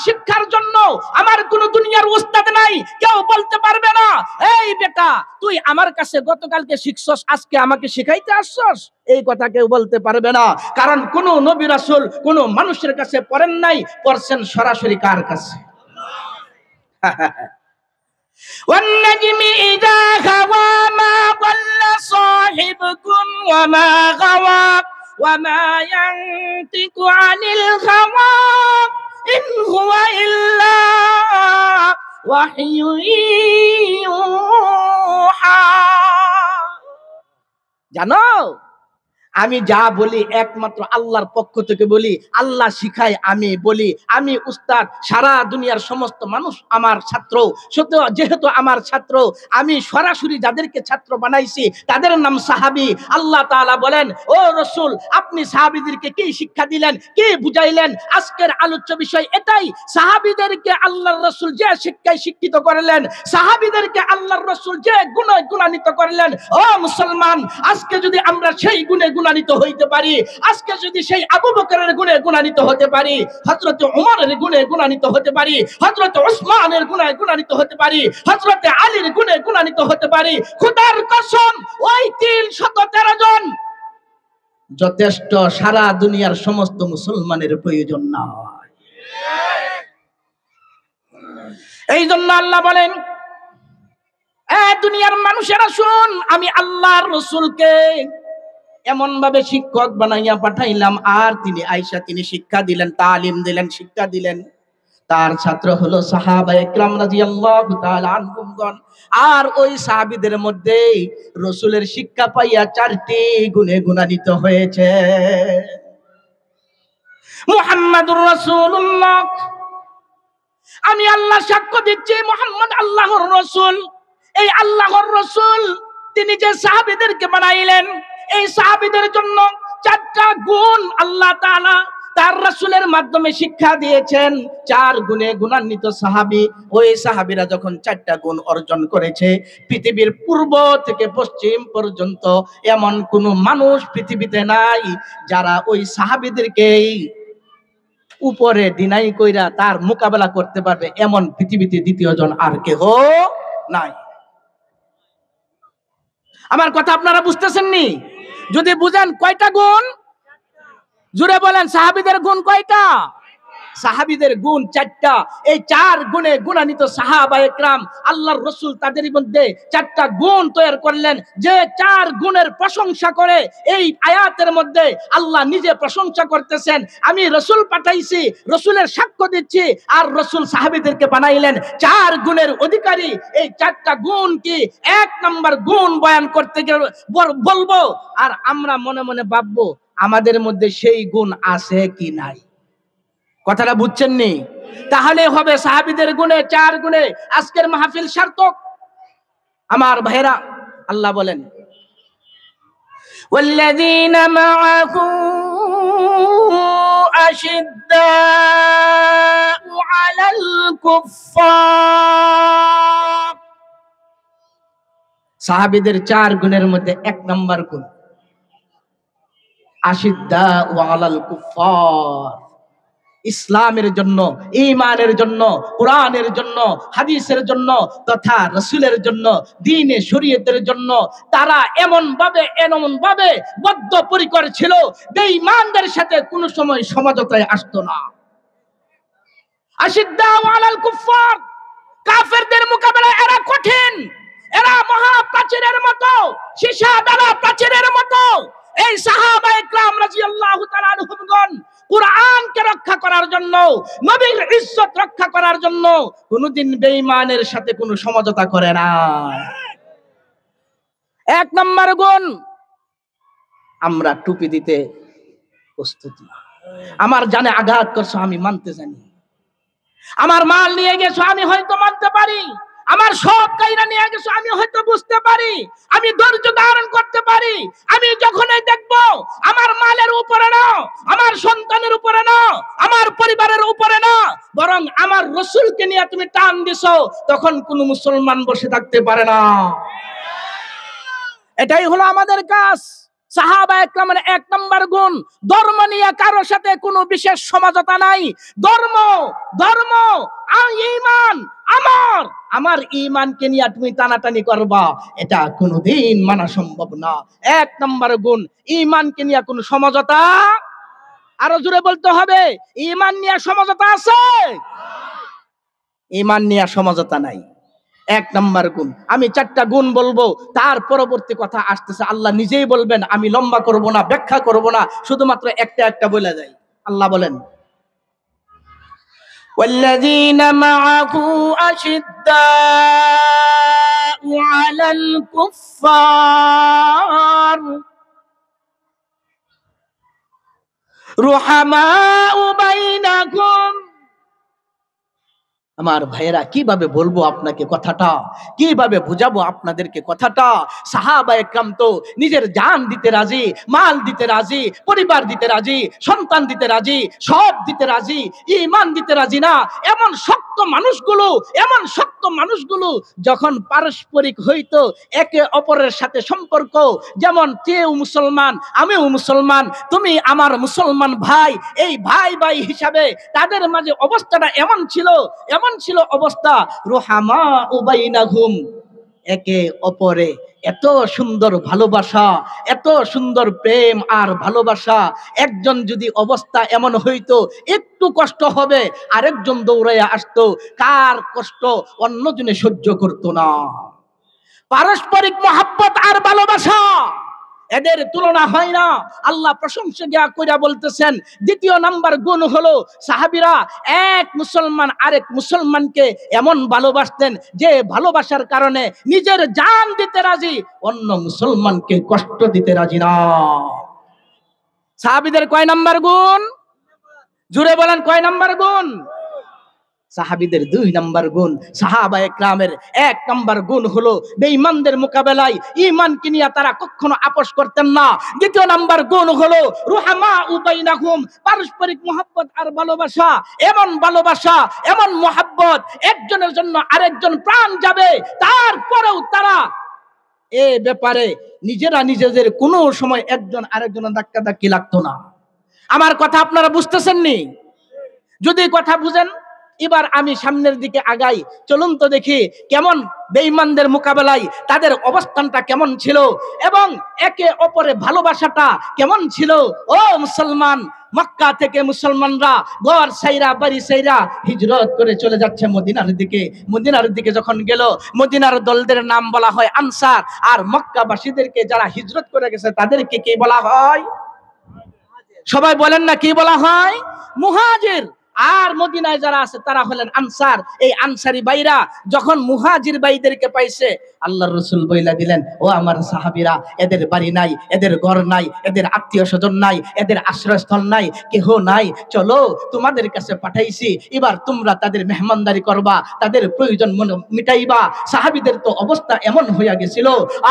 শিক্ষার জন্য আমার কোন দুনিয়ার উস্তাদ নাই। কেউ বলতে পারবে না এই বেটা তুই আমার কাছে গতকালকে শিখছস, আজকে আমাকে শিখাইতে আসছস, এই কথা কেউ বলতে পারবে না। কারণ কোন নবী রাসূল কোন মানুষের কাছে পড়েন নাই, পড়ছেন সরাসরি কার কাছে? والنجم إذا هوى ما ضل صاحبكم وما غوى وما ينطق عن الهوى إن هو إلا وحي يوحى। জানো আমি যা বলি একমাত্র আল্লাহর পক্ষ থেকে বলি, আল্লাহ শিখায় আমি বলি। আমি উস্তাদ, সারা দুনিয়ার সমস্ত মানুষ আমার ছাত্র। যেহেতু আমার ছাত্র, আমি সরাসরি যাদেরকে ছাত্র বানাইছি তাদের নাম সাহাবী। আল্লাহ তাআলা বলেন, ও রাসূল আপনি সাহাবীদেরকে কি শিক্ষা দিলেন, কি বুঝাইলেন? আজকের আলোচ্য বিষয় এটাই। সাহাবীদেরকে আল্লাহর রাসূল যে শিক্ষায় শিক্ষিত করলেন, সাহাবীদেরকে আল্লাহর রাসূল যে গুণে গুণান্বিত করলেন, ও মুসলমান আজকে যদি আমরা সেই গুণে গুণান্বিত হইতে পারি, আজকে যদি সেই আবু বকরের গুণে গুণান্বিত হতে পারি, হযরত ওমরের গুণে গুণান্বিত হতে পারি, হযরত ওসমানের গুণে গুণান্বিত হতে পারি, হযরত আলীর গুণে গুণান্বিত হতে পারি, খোদার কসম ওই 313 জন যথেষ্ট, সারা দুনিয়ার সমস্ত মুসলমানের প্রয়োজন নয়। এই জন্য আল্লাহ বলেন, এ দুনিয়ার মানুষেরা শুন, আমি আল্লাহর রাসূলকে এমন ভাবে শিক্ষক বানাইয়া পাঠাইলাম, আর তিনি আয়েশা তিনি শিক্ষা দিলেন, তালিম দিলেন, শিক্ষা দিলেন। তার ছাত্র হলো সাহাবায়ে কেরাম রাদিয়াল্লাহু তাআলা আনহুমগণ। আর ওই সাহাবীদের মধ্যে রাসূলের শিক্ষা পাইয়া 4টি গুণে গুণান্বিত হয়েছে। মুহাম্মাদুর রাসূলুল্লাহ, আমি আল্লাহ সাক্ষ্য দিচ্ছি মুহাম্মদ আল্লাহর রাসূল। এই আল্লাহর রাসূল তিনি যে সাহাবীদেরকে বানাইলেন, এই সাহাবীদের জন্য 4টা গুণ আল্লাহ তাআলা তার রাসূলের মাধ্যমে শিক্ষা দিয়েছেন। 4 গুণে গুণান্বিত সাহাবী। ওই সাহাবীরা যখন 4টা গুণ অর্জন করেছে, পৃথিবীর পূর্ব থেকে পশ্চিম পর্যন্ত এমন কোন মানুষ পৃথিবীতে নাই যারা ওই সাহাবীদেরকে উপরে ডিনাই কইরা তার মোকাবেলা করতে পারবে, এমন পৃথিবীতে দ্বিতীয় জন আর কেহ নাই। আমার কথা আপনারা বুঝতেছেন নি? যদি বুঝেন কয়টা গুণ জুড়ে বলেন, সাহাবীদের গুণ কয়টা? সাহাবীদের গুণ 4টা। এই 4 গুণে গুণান্বিত সাহাবায়ে কেরাম আল্লাহর রাসূল তাদের মধ্যে 4টা গুণ তৈরি করলেন। যে 4 গুণের প্রশংসা করে এই আয়াতের মধ্যে আল্লাহ নিজে প্রশংসা করতেছেন, আমি রাসূল পাঠাইছি, রাসূলের সাক্ষ্য দিচ্ছি, আর রাসূল সাহাবীদেরকে বানাইলেন 4 গুণের অধিকারী। এই 4টা গুণ কি? 1 নাম্বার গুণ বয়ান করতে গেলে বলবো, আর আমরা মনে মনে ভাববো আমাদের মধ্যে সেই গুণ আছে কি নাই। কথাটা বুঝছেন নি? তাহলে হবে সাহাবীদের গুণে 4 গুণে আজকের মাহফিল সার্থক। আমার ভাইরা, আল্লাহ বলেন, ওয়াল্লাযীনা মাআহু আশিদ্দাউ আলাল কুফফার। সাহাবীদের 4 গুণের মধ্যে 1 নাম্বার গুণ আশিদ্দাউ আলাল কুফফার। ইসলামের জন্য, ঈমানের জন্য, কোরআনের জন্য, হাদিসের জন্য তথা রাসূলের জন্য, দ্বীনে শরীয়তের জন্য তারা এমন ভাবে বদ্ধপরিকর ছিল, বেঈমানদের সাথে কোনো সময় সমঝোতায় আসতো না। আশিদ্দাউ আলাল কুফফার, কাফেরদের মোকাবেলায় এরা কঠিন, এরা মহাপ্রাচীরের মতো, সীসা দ্বারা প্রাচীরের মতো। এই সাহাবায়ে কেরাম রাদিয়াল্লাহু তাআলা আনহুমগণ কুরআনকে রক্ষা করার জন্য, নবীর ইজ্জত রক্ষা করার জন্য কোনদিন বেঈমানের সাথে কোনো সমঝোতা করে না। 1 নাম্বার গুণ, আমরা টুপি দিতে প্রস্তুত না। আমার জানে আঘাত করছো, আমি মানতে জানি। আমার মাল নিয়ে গেছো, আমি হয়তো মানতে পারি। আমার সব কাইরা নিয়ে গেছো, আমি হয়তো বুঝতে পারি, আমি ধৈর্য ধারণ করতে পারি। আমি যখনই দেখবো আমার মালের উপরে না, আমার সন্তানের উপরে না, আমার পরিবারের উপরে না, বরং আমার রাসূলকে নিয়ে তুমি টান দিছো, তখন কোন মুসলমান বসে থাকতে পারে না। এটাই হলো আমাদের কাজ। সাহাবা একরামের এক নম্বর গুণ, ধর্ম নিয়ে কারো সাথে কোনো বিশেষ সমঝোতা নাই। ধর্ম ধর্ম আর ঈমান, আমার ঈমানকে নিয়ে তুমি টানাটানি করবা, এটা কোনোদিন মানা সম্ভব না। এক নম্বর গুণ, ঈমানকে নিয়ে কোনো সমঝোতা, আরো জোরে বলতে হবে, ঈমান নিয়ে সমঝোতা আছে? ঈমান নিয়ে সমঝোতা নাই। এক নাম্বার গুণ। আমি 4টা গুণ বলবো, তার পরবর্তী কথা আসতেছে, আল্লাহ নিজেই বলবেন, আমি লম্বা করব না, ব্যাখ্যা করব না, শুধুমাত্র একটা একটা বলে যাই। আল্লাহ বলেন, والذين معه أشداء على الكفار رحماء بينكم। আমার ভাইয়েরা, কিভাবে বলবো আপনাকে কথাটা, কিভাবে বুঝাবো আপনাদেরকে কথাটা? সাহাবা একরাম তো নিজের জান দিতে রাজি, মাল দিতে রাজি, পরিবার দিতে রাজি, সন্তান দিতে রাজি, সব দিতে রাজি, ঈমান দিতে রাজি না। এমন শক্ত মানুষগুলো যখন পারস্পরিক হইতো, একে অপরের সাথে সম্পর্ক, যেমন কেউ মুসলমান, আমিও মুসলমান, তুমি আমার মুসলমান ভাই, এই ভাই ভাই হিসাবে তাদের মাঝে অবস্থাটা এমন ছিল অবস্থা, রুহামা উবাইনাহুম, একে অপরে এত সুন্দর ভালোবাসা, এত সুন্দর প্রেম আর ভালোবাসা। একজন যদি অবস্থা এমন হইতো একটু কষ্ট হবে, আরেকজন দৌড়াইয়া আসতো, কার কষ্ট অন্যজনে সহ্য করতো না। পারস্পরিক মহাব্বত আর ভালোবাসা, এদের তুলনা হয় না। আল্লাহ প্রশংসা কইরা বলতেছেন, দ্বিতীয় নাম্বার গুণ হলো, সাহাবীরা এক মুসলমান আরেক মুসলমানকে এমন ভালোবাসতেন যে ভালোবাসার কারণে নিজের জান দিতে রাজি, অন্য মুসলমানকে কষ্ট দিতে রাজি না। সাহাবীদের কয় নাম্বার গুণ? জুড়ে বলেন, কয় নাম্বার গুণ? সাহাবীদের 2 নাম্বার গুণ। সাহাবা একরামের 1 নাম্বার গুণ হলো, বেঈমানদের মোকাবেলায় ঈমানকে নিয়ে তারা কখনো আপোষ করতেন না। দ্বিতীয় নাম্বার গুণ হলো রুহামা উবাইনাহুম, পারস্পরিক মহব্বত আর ভালোবাসা, এমন ভালোবাসা, এমন মহব্বত, একজনের জন্য আরেকজন প্রাণ যাবে, তারপরেও তারা এ ব্যাপারে নিজেরা নিজেদের কোনো সময় একজন আরেকজনের ধাক্কাধাক্কি লাগতো না। আমার কথা আপনারা বুঝতেছেন নি? যদি কথা বুঝেন, এবার আমি সামনের দিকে আগাই, চলুন তো দেখি কেমন বেঈমানদের মোকাবেলায় তাদের অবস্থানটা কেমন ছিল এবং একে অপরে ভালোবাসাটা কেমন ছিল। ও মুসলমান, মক্কা থেকে মুসলমানরা ঘর সাইরা বাড়ি সাইরা হিজরত করে চলে যাচ্ছে মদিনার দিকে। মদিনার দিকে যখন গেল, মদিনার দলদের নাম বলা হয় আনসার, আর মক্কাবাসীদেরকে যারা হিজরত করে গেছে তাদেরকে কি বলা হয়? সবাই বলেন না, কি বলা হয়? মুহাজির। আর মদিনায় যারা আছে তারা হলেন আনসার। এই আনসারি ভাইরা যখন মুহাজির ভাইদেরকে পাইছে, আল্লাহর রাসূল বইলা দিলেন, ও আমার সাহাবীরা, এদের বাড়ি নাই, এদের ঘর নাই, এদের আত্মীয় স্বজন নাই, এদের আশ্রয়স্থল নাই, কেহ নাই, চলো তোমাদের কাছে পাঠাইছি, এবার তোমরা তাদের মেহমানদারি করবা, তাদের প্রয়োজন মিটাইবা। সাহাবীদের তো অবস্থা এমন হইয়া গেছিল।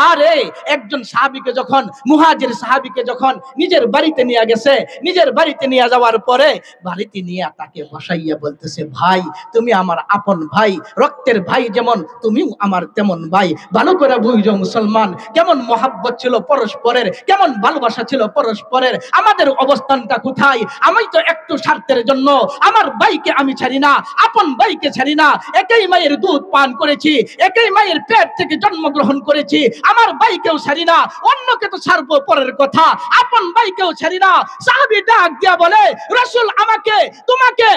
আরে একজন সাহাবীকে যখন, মুহাজির সাহাবীকে যখন নিজের বাড়িতে নিয়ে গেছে, নিজের বাড়িতে নিয়ে যাওয়ার পরে বাড়িতে নিয়ে তাকে বসাইয়া বলতেছে, ভাই তুমি আমার আপন ভাই, রক্তের ভাই যেমন তুমিও আমার তেমন ভাই। ভালো করে বুঝো মুসলমান, কেমন মহাব্বত ছিল পরস্পরের, কেমন ভালোবাসা ছিল পরস্পরের। আমাদের অবস্থানটা কোথায়? আমি তো একটু স্বার্থের জন্য আমার ভাইকে আমি ছাড়ি না, আপন ভাইকে ছাড়ি না। একই মায়ের দুধ পান করেছি, একই মায়ের পেট থেকে জন্মগ্রহণ করেছি, আমার ভাইকেও ছাড়ি না। অন্যকে তো ছাড়বো পরের কথা, আপন ভাইকেও ছাড়ি না। সাহাবী ডাক দিয়া বলে, রাসূল আমাকে তোমাকে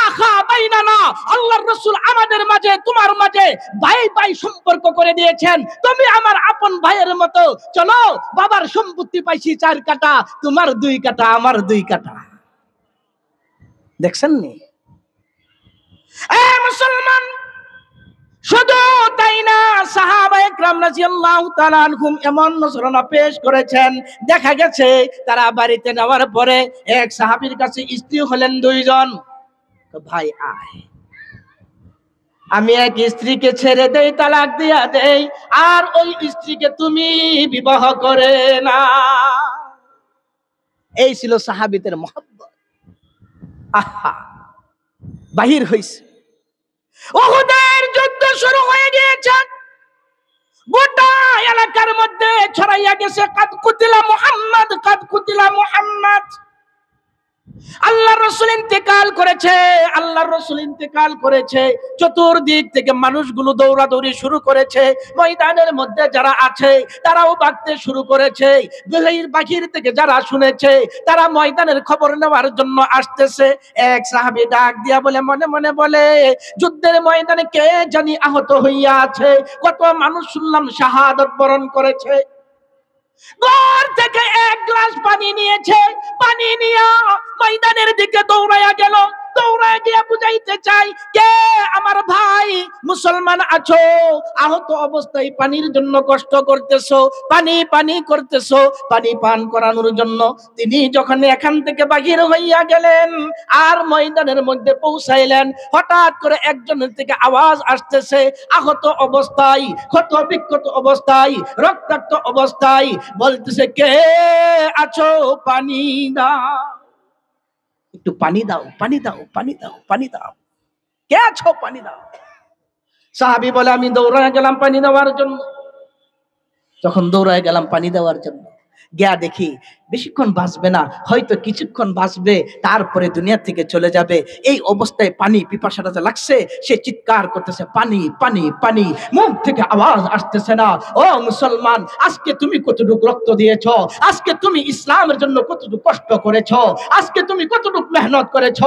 আখা বাইনানা, আল্লাহর রাসূল আমাদের মাঝে তোমার মাঝে ভাই ভাই সম্পর্ক করে দিয়েছেন, তুমি আমার আপন ভাইয়ের মতো। চলো, বাবার সম্পত্তি পাইছি 4 কাঠা, তোমার 2 কাঠা, আমার 2 কাঠা। দেখছেন নি? এ মুসলমান, শুধু তাই না, সাহাবায়ে কেরাম রাদিয়াল্লাহু তাআলা আনহুম এমন নজরানা পেশ করেছেন, দেখা গেছে তারা বাড়িতে নেওয়ার পরে এক সাহাবীর কাছে স্ত্রী হলেন 2 জন। ভাই আয়, আমি এক স্ত্রীকে ছেড়ে দেই, তালাক দিয়া দেই, আর ওই স্ত্রীকে তুমি বিবাহ করে না। এই ছিল সাহাবীদের মহব্বত। আহা, বাহির হইছে, উহুদের যুদ্ধ শুরু হয়ে গিয়েছে। গোটা এলাকার মধ্যে ছড়াইয়া গেছে, কাদ কুতিলা মুহাম্মদ, কাদ কুতিলা মুহাম্মদ। আল্লাহর রাসূল ইন্তেকাল করেছে, আল্লাহর রাসূল ইন্তেকাল করেছে। চতুর্দিক থেকে মানুষগুলো দৌড়াদৌড়ি শুরু করেছে। ময়দানের মধ্যে যারা আছে তারাও ভাগতে শুরু করেছে। গহীর বাহির থেকে যারা শুনেছে তারা ময়দানের খবর নেওয়ার জন্য আসতেছে। এক সাহাবী ডাক দিয়া বলে, মনে মনে বলে, যুদ্ধের ময়দানে কে জানি আহত হইয়া আছে, কত মানুষ শুনলাম শাহাদাত বরণ করেছে। ঘর থেকে এক গ্লাস পানি নিয়েছে, পানি নিয়ে ময়দানের দিকে দৌড়াইয়া গেল। দৌড়ায় গিয়ে বুঝাইতে চাই, কে আমার ভাই মুসলমান আছো, আহত অবস্থায় পানির জন্য কষ্ট করতেছো, পানি পানি করতেছো, পানি পান করানোর জন্য। তিনি যখন এখান থেকে বাহির হইয়া গেলেন আর ময়দানের মধ্যে পৌঁছাইলেন, হঠাৎ করে একজনের থেকে আওয়াজ আসতেছে, আহত অবস্থায়, ক্ষত বিক্ষত অবস্থায়, রক্তাক্ত অবস্থায়, বলতেছে, কে আছো, পানি দাও, একটু পানি দাও, পানি দাও, পানি দাও, পানি দাও, কে আছো, পানি দাও। সাহাবী বলে, আমি দৌড়ায় গেলাম পানি দেওয়ার জন্য। যখন দৌড়ায় গেলাম পানি দেওয়ার জন্য, গিয়া দেখি বেশিক্ষণ বাঁচবে না, হয়তো কিছুক্ষণ বাঁচবে, তারপরে দুনিয়া থেকে চলে যাবে। এই অবস্থায় পানি পিপাসাটা লাগছে, সে চিৎকার করতেছে, পানি পানি পানি, মুখ থেকে আওয়াজ আসতেছে না। ও মুসলমান, আজকে তুমি কতটুকু রক্ত দিয়েছ, আজকে তুমি ইসলামের জন্য কতটুকু কষ্ট করেছ, আজকে তুমি কতটুকু মেহনত করেছ,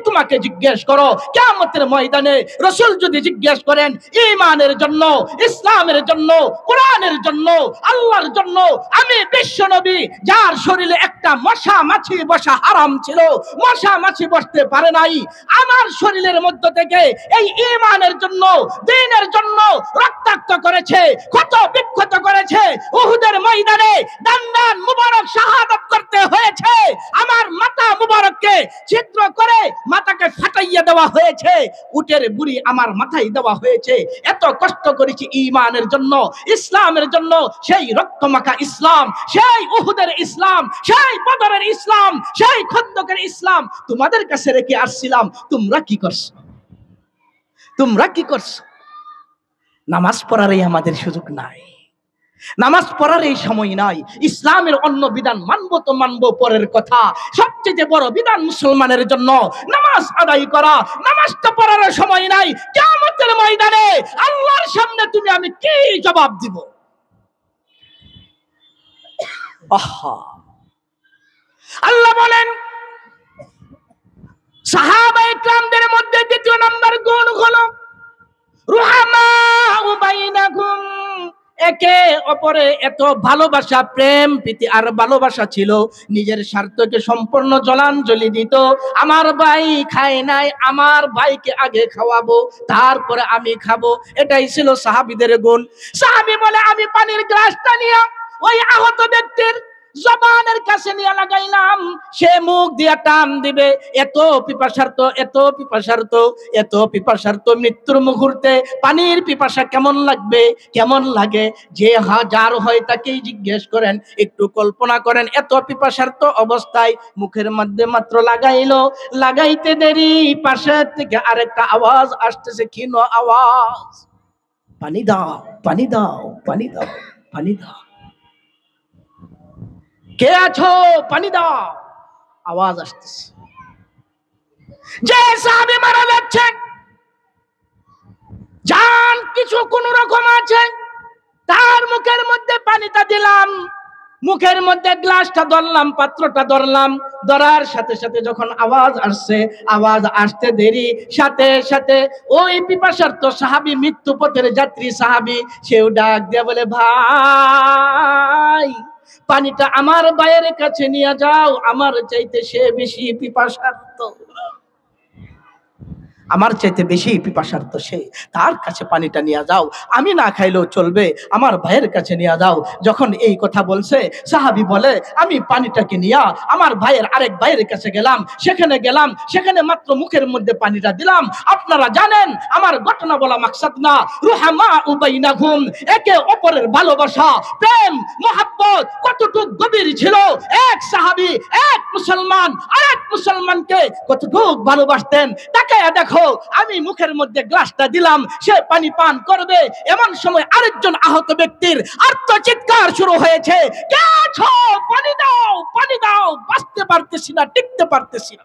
তোমাকে জিজ্ঞেস করো। কিয়ামতের ময়দানে রাসূল যদি জিজ্ঞেস করেন ঈমানের জন্য, ইসলামের জন্য, কোরআনের জন্য, আল্লাহর জন্য, আমি বিশ্ব নবী যার শরীরে একটা মশা মাছি বসা হারাম ছিল, মশা মাছি বসতে পারে নাই, আমার শরীরের মধ্য থেকে এই ঈমানের জন্য, দ্বীনের জন্য রক্তাক্ত করেছে, ক্ষত বিক্ষত করেছে, উহুদের ময়দানে দান্দান মুবারক শাহাদাত করতে হয়েছে, আমার মাথা মুবারককে ছিদ্র করে মাথাকে ফাটাইয়া দেওয়া হয়েছে, উটের বুড়ি আমার মাথায় দেওয়া হয়েছে। এত কষ্ট করেছি ঈমানের জন্য, ইসলামের জন্য, সেই রক্তমাখা ইসলাম, সেই উহুদের ইসলাম, সেই বদরের ইসলাম, সেই খন্দকের ইসলাম তোমাদের কাছে রেখে আসছিলাম। তোমরা কি করছো, তোমরা কি করছো? নামাজ পড়ারই আমাদের সুযোগ নাই, নামাজ পড়ার এই সময় নাই। ইসলামের অন্য বিধান মানবো তো মানবো পরের কথা, সবচেয়ে বড় বিধান মুসলমানের জন্য নামাজ আদায় করা। নামাজটা পড়ার সময় নাই, কিয়ামতের ময়দানে আল্লাহর সামনে তুমি আমি কি জবাব দিব? আল্লাহ বলেন, সাহাবায়ে কেরামদের মধ্যে দ্বিতীয় নাম্বার গুণ হলো রুহামাউ বাইনাকুম, একে অপরে এত ভালোবাসা, প্রেম প্রীতি আর ভালোবাসা ছিল, নিজের স্বার্থকে সম্পূর্ণ জলাঞ্জলি দিত। আমার ভাই খায় নাই, আমার ভাইকে আগে খাওয়াবো, তারপরে আমি খাবো, এটাই ছিল সাহাবীদের গুণ। সাহাবী বলে, আমি পানির গ্লাসটা নিয়ে ওই আহত ব্যক্তির জবানের কাছে নিয়ে লাগাইলাম, সে মুখ দিয়ে টান দিবে, এত পিপাসার্ত, এত পিপাসার্ত, এত পিপাসার্ত। মৃত্যুর মুহূর্তে পানির পিপাসা কেমন লাগবে, কেমন লাগে, যে হাজার হয় তাকেই জিজ্ঞেস করেন, একটু কল্পনা করেন, এত পিপাসার্ত অবস্থায় মুখের মধ্যে মাত্র লাগাইলো, লাগাইতে দেরি পাশের থেকে আরেকটা আওয়াজ আসতেছে, ক্ষীণ আওয়াজ, পানি দাও, পানি দাও, পানি দাও, পানি দাও, কে আছো, পানি দাও, আওয়াজ আসতেছে। যে সাহাবী মারা যাচ্ছে, জান কিছু কোন রকম আছে, তার মুখের মধ্যে পানিটা দিলাম, মুখের মধ্যে গ্লাসটা ধরলাম, পাত্রটা ধরলাম, ধরার সাথে সাথে যখন আওয়াজ আসছে, আওয়াজ আসতে দেরি সাথে সাথে ওই পিপাসার্ত সাহাবী, মৃত্যু পথের যাত্রী সাহাবী, সেও ডাক দিয়ে বলে, ভাই পানিটা আমার ভাইয়ের কাছে নিয়ে যাও, আমার চাইতে সে বেশি পিপাসার্ত, আমার চাইতে বেশি পিপাসার্ত সে, তার কাছে পানিটা নিয়ে যাও, আমি না খাইলেও চলবে, আমার ভাইয়ের কাছে নিয়ে যাও। যখন এই কথা বলছে, সাহাবী বলে, আমি পানিটাকে নিয়ে আমার ভাইয়ের আরেক ভাইয়ের কাছে গেলাম, সেখানে মাত্র মুখের মধ্যে পানিটা দিলাম। আপনারা জানেন আমার ঘটনা বলা মাকসাদ না, রুহামাউ বাইনাহুম, একে অপরের ভালোবাসা, প্রেম মহব্বত কতটুকু গভীর ছিল। এক সাহাবী, এক মুসলমান আরেক মুসলমানকে কতটুকু ভালোবাসতেন, তাকে দেখো দেখো আমি মুখের মধ্যে গ্লাসটা দিলাম, সে পানি পান করবে, এমন সময় আরেকজন আহত ব্যক্তির আর্তচিৎকার শুরু হয়েছে, কে আছো, পানি দাও, পানি দাও, বাঁচতে পারতেছি না, টিকতে পারতেছি না।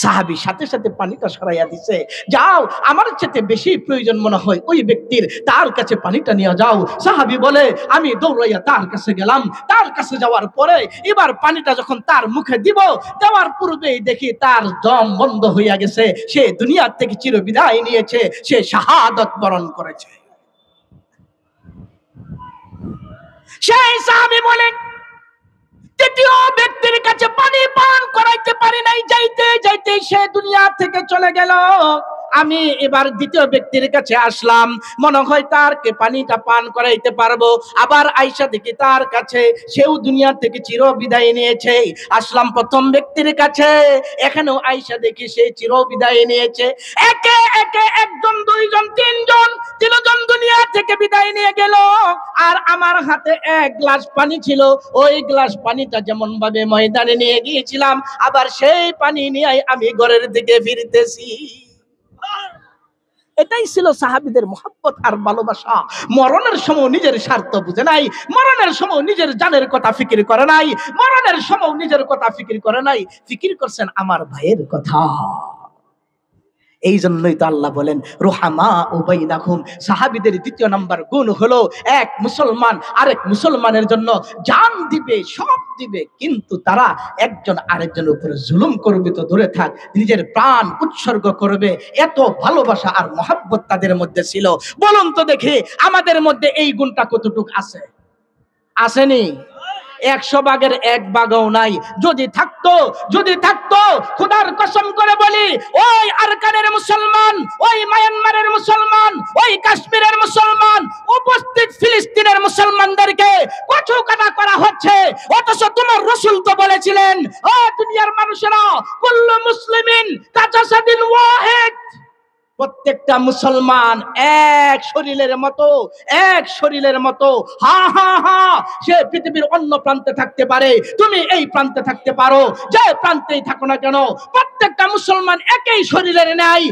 সাহাবী সাথে সাথে পানিটা সরাইয়া দিছে, যাও আমার চেয়ে বেশি প্রয়োজন মনে হয় ওই ব্যক্তির, তার কাছে পানিটা নিয়ে যাও। সাহাবী বলে আমি দৌড়াইয়া তার কাছে গেলাম, তার কাছে যাওয়ার পরে এবার পানিটা যখন তার মুখে দিব, দেওয়ার পূর্বেই দেখি তার দম বন্ধ হইয়া গেছে, সে দুনিয়া থেকে চিরবিদায় নিয়েছে, সে শাহাদাত বরণ করেছে। সেই সাহাবী বলেন তৃতীয় ব্যক্তির কাছে পানি পান করাইতে পারি নাই, যাইতে যাইতে সে দুনিয়া থেকে চলে গেল। আমি এবার দ্বিতীয় ব্যক্তির কাছে আসলাম, মনে হয় তারকে পানিটা পান করাইতে পারবো। আবার আয়েশা দেখি তার কাছে, সেও দুনিয়া থেকে চির বিদায় নিয়েছে। আসলাম প্রথম ব্যক্তির কাছে, এখানেও আয়েশা দেখি সে চির বিদায় নিয়েছে। একে একে একজন, দুইজন, তিনজন, তিনজন দুনিয়া থেকে বিদায় নিয়ে গেল। আর আমার হাতে এক গ্লাস পানি ছিল, ওই গ্লাস পানিটা যেমন ভাবে ময়দানে নিয়ে গিয়েছিলাম, আবার সেই পানি নিয়ে আমি ঘরের দিকে ফিরতেছি। এটাই ছিল সাহাবীদের মহব্বত আর ভালোবাসা। মরণের সময় নিজের স্বার্থ বুঝে নাই, মরণের সময় নিজের জানের কথা ফিকির করে নাই, মরণের সময় নিজের কথা ফিকির করে নাই, ফিকির করছেন আমার ভাইয়ের কথা। এই জন্যই তো আল্লাহ বলেন রুহামা বাইনাকুম। সাহাবীদের দ্বিতীয় নাম্বার গুণ হলো, এক মুসলমান আরেক মুসলমানের জন্য জান দিবে, সব দিবে, কিন্তু তারা একজন আরেকজনের উপরে জুলুম করবে তো দূরে থাক, নিজের প্রাণ উৎসর্গ করবে। এত ভালোবাসা আর মহব্বত তাদের মধ্যে ছিল। বলুন তো দেখি আমাদের মধ্যে এই গুণটা কতটুকু আছে? আসেনি? 100 ভাগের 1 ভাগও নাই। যদি থাকতো খোদার কসম করে বলি, ওই আরাকানের মুসলমান, ওই মায়ানমারের মুসলমান, ওই কাশ্মীরের মুসলমান, উপস্থিত ফিলিস্তিনের মুসলমানদেরকে কচুকাটা করা হচ্ছে, অথচ তোমার রাসূল তো বলেছিলেন, ও দুনিয়ার মানুষেরা, কুল্লু মুসলিমিন কাজাসাদিন ওয়াহিদ, প্রত্যেকটা মুসলমান এক শরীরের মতো, হা হা হা, সে পৃথিবীর অন্য প্রান্তে থাকতে পারে, তুমি এই প্রান্তে থাকতে পারো, যে প্রান্তেই থাকো না কেন, প্রত্যেকটা মুসলমান একই শরীরের ন্যায়।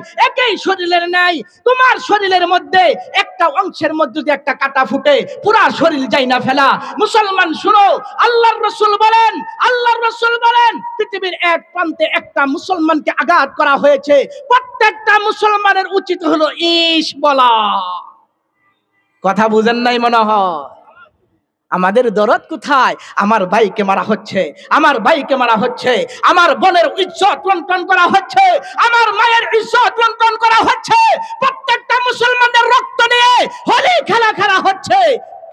তোমার শরীরের মধ্যে একটা অংশের মধ্যে যদি একটা কাটা ফুটে, পুরা শরীর যায় না ফেলা। মুসলমান শুনো, আল্লাহর রাসূল বলেন পৃথিবীর এক প্রান্তে একটা মুসলমানকে আঘাত করা হয়েছে, প্রত্যেকটা মুসলমানের উচিত হলো ইশ বলা। কথা বুঝেন নাই মনে হয়? আমাদের দরদ কোথায়? আমার ভাইকে মারা হচ্ছে, আমার বোনের ইজ্জত লুণ্ঠন করা হচ্ছে, আমার মায়ের ইজ্জত লুণ্ঠন করা হচ্ছে, প্রত্যেকটা মুসলমানের রক্ত নিয়ে হোলি খেলা হচ্ছে,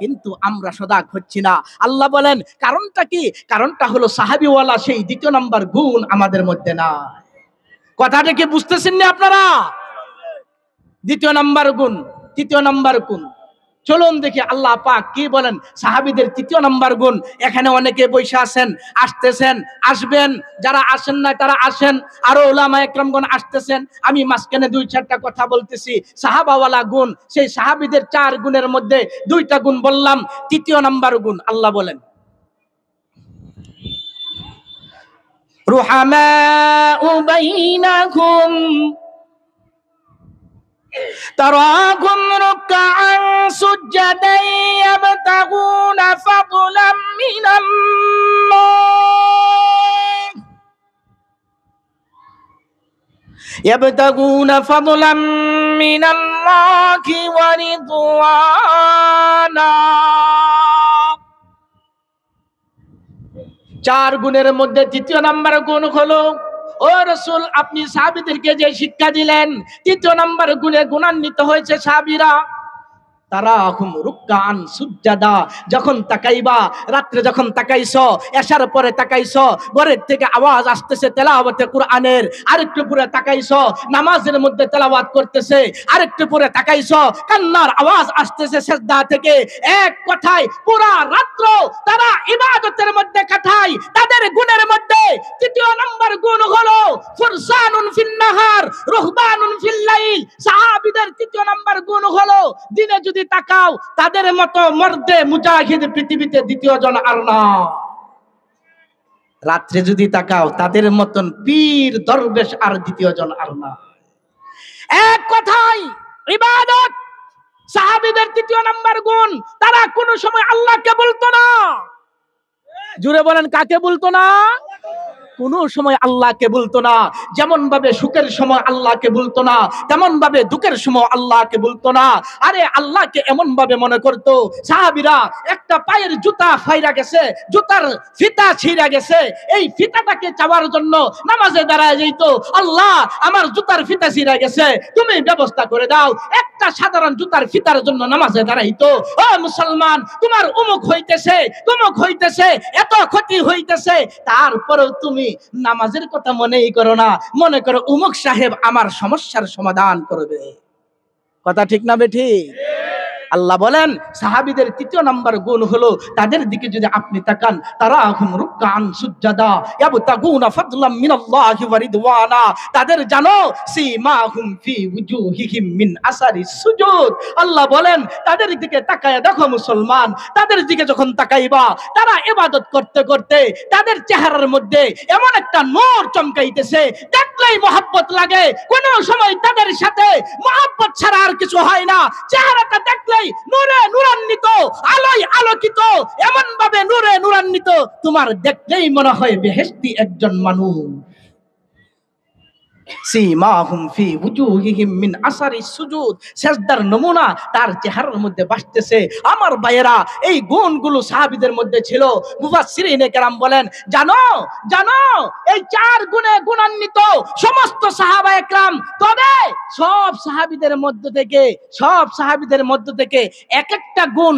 কিন্তু আমরা সজাগ হচ্ছি না। আল্লাহ বলেন কারণটা কি? কারণটা হলো সাহাবীওয়ালা সেই দ্বিতীয় নাম্বার গুণ আমাদের মধ্যে নাই। কথাটা কি বুঝতেছেন না আপনারা? তৃতীয় নাম্বার গুণ চলুন দেখি আল্লাহ পাক কি বলেন সাহাবীদের তৃতীয় নাম্বার গুণ। এখানে অনেকে বসে আছেন, আসতেছেন, আসবেন, যারা আসেন না তারা আসেন, আরো উলামা একরামগণ আসতেছেন। আমি মাঝখানে 2-4টা কথা বলতেছি। সাহাবাওয়ালা গুণ, সেই সাহাবীদের 4 গুণের মধ্যে 2টা গুণ বললাম। তৃতীয় নাম্বার গুণ আল্লাহ বলেন রুহামাউ বাইনাকুম تراهم ركعا سجدا يبتغون فضلا من الله ورضوانا। 4 গুণের মধ্যে তৃতীয় নাম্বার গুণ হলো, ও রাসূল আপনি সাহাবীদেরকে যে শিক্ষা দিলেন, তৃতীয় নাম্বার গুণে গুণান্বিত হয়েছে সাহাবীরা। তারাহুম রুকআন সুজদা, যখন তাকাইবা, রাত্রে যখন তাকাইছো, এশার পরে তাকাইছো, ঘরের থেকে আওয়াজ আসতেছে তেলাওয়াতে কুরআনের, আরেকটু পরে তাকাইছো নামাজের মধ্যে তেলাওয়াত করতেছে, আরেকটু পরে তাকাইছো কান্নার আওয়াজ আসতেছে সিজদা থেকে। এক কথায় পুরা রাত্র তারা ইবাদতের মধ্যে কাটায়। তাদের গুণের মধ্যে তৃতীয় নাম্বার গুণ হলো ফুরসানুন ফিন নাহার রুহবানুন ফিল লাইল। সাহাবীদের তৃতীয় নাম্বার গুণ হলো দিনে যদি তাকাও তাদের মতো মর্দে মুজাহিদ পৃথিবীতে দ্বিতীয় জন আর না। রাত্রে যদি তাকাও তাদের মতন পীর দরবেশ আর দ্বিতীয় জন আর না। এক কথায় ইবাদত সাহাবীদের তৃতীয় নাম্বার গুণ, তারা কোনো সময় আল্লাহকে বলতো না। জুড়ে বলেন কাকে বলতো না? কোন সময় আল্লাহকে বলতো না। যেমন ভাবে সুখের সময় আল্লাহকে বলতো না, তেমন ভাবে দুঃখের সময় আল্লাহকে বলতো না। আরে আল্লাহকে এমন ভাবে মনে করতো, সাহাবীরা একটা পায়ের জুতা ফাইরা গেছে, জুতার ফিতা ছিঁড়া গেছে, এই ফিতাটাকে চাওয়ার জন্য নামাজে দাঁড়ায় যেত, আল্লাহ আমার জুতার ফিতা ছিঁড়া গেছে, তুমি ব্যবস্থা করে দাও। একটা সাধারণ জুতার ফিতার জন্য নামাজে দাঁড়াইতো। ও মুসলমান, তোমার অমুক হইতেছে, তমুক হইতেছে, এত ক্ষতি হইতেছে, তারপরেও তুমি নামাজের কথা মনেই করো না, মনে করো উমুক সাহেব আমার সমস্যার সমাধান করবে। কথা ঠিক না বেঠিক? আল্লাহ বলেন সাহাবীদের তৃতীয় নাম্বার গুণ হলো, তাদের দিকে যদি আপনি তাকান, তারাহুম রুকআন সুজদা ইয়াবতাগুনা ফাদলাম মিনাল্লাহি ওয়া রিদওয়ানা, তাদের জানো সীমাহুম ফি ওয়ুজুহিহিম মিন আসারিস সুজুদ। আল্লাহ বলেন তাদের দিকে তাকায়া দেখো মুসলমান, তাদের দিকে যখন তাকাইবা, তারা ইবাদত করতে করতে তাদের চেহারার মধ্যে এমন একটা নূর চমকাইতেছে, দেখলেই মহব্বত লাগে। কোন সময় তাদের সাথে মহব্বত ছাড়া আর কিছু হয় না। চেহারাটা দেখলে নূরে নূরান্বিত, আলোয় আলোকিত, এমন ভাবে নূরে নূরান্বিত, তোমার দেখলেই মনে হয় বেহেশতি একজন মানুষ। সীমাহুম ফি ওয়ুজুহিহিম মিন আসারিস সুজুদ, সিজদার নমুনা তার চেহারার মধ্যে ভাসতেছে। আমার ভাইয়েরা, এই গুণগুলো সাহাবীদের মধ্যে ছিল। মুফাসসিরিনে কেরাম বলেন, জানো জানো এই চার গুণে গুণান্বিত সমস্ত সাহাবায়ে কেরাম, তবে সব সাহাবীদের মধ্য থেকে এক একটা গুণ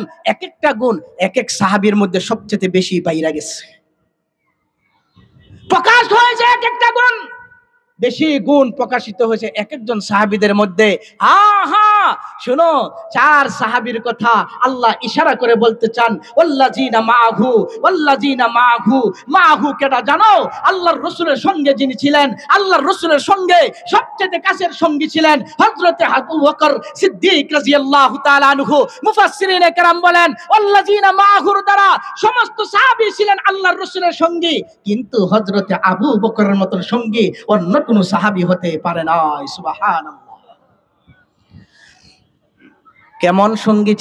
এক এক সাহাবীর মধ্যে সবচেয়ে বেশি বাইরা গেছে, প্রকাশ হয়েছে। এক একটা গুণ বেশি গুণ প্রকাশিত হয়েছে এক একজন সাহাবীদের মধ্যে। শোনো, চার সাহাবীর কথা আল্লাহ ইশারা করে বলতে চান, ওয়াল্লাযিনা মাআহু। মাআহু কেডা জানো? আল্লাহর রাসূলের সঙ্গে যিনি ছিলেন, আল্লাহর রাসূলের সঙ্গে সবচেয়ে কাছের সঙ্গী ছিলেন হযরতে আবু বকর সিদ্দিক রাদিয়াল্লাহু তাআলা আনহু। মুফাসসিরিনে কেরাম বলেন, ওয়াল্লাযিনা মাআহুর দ্বারা সমস্ত সাহাবী ছিলেন আল্লাহর রাসূলের সঙ্গী, কিন্তু হযরতে আবু বকরের মতো সঙ্গী অন্য কোন সাহাবী হতে পারে না। সুবহানাল্লাহ। কেমন সঙ্গী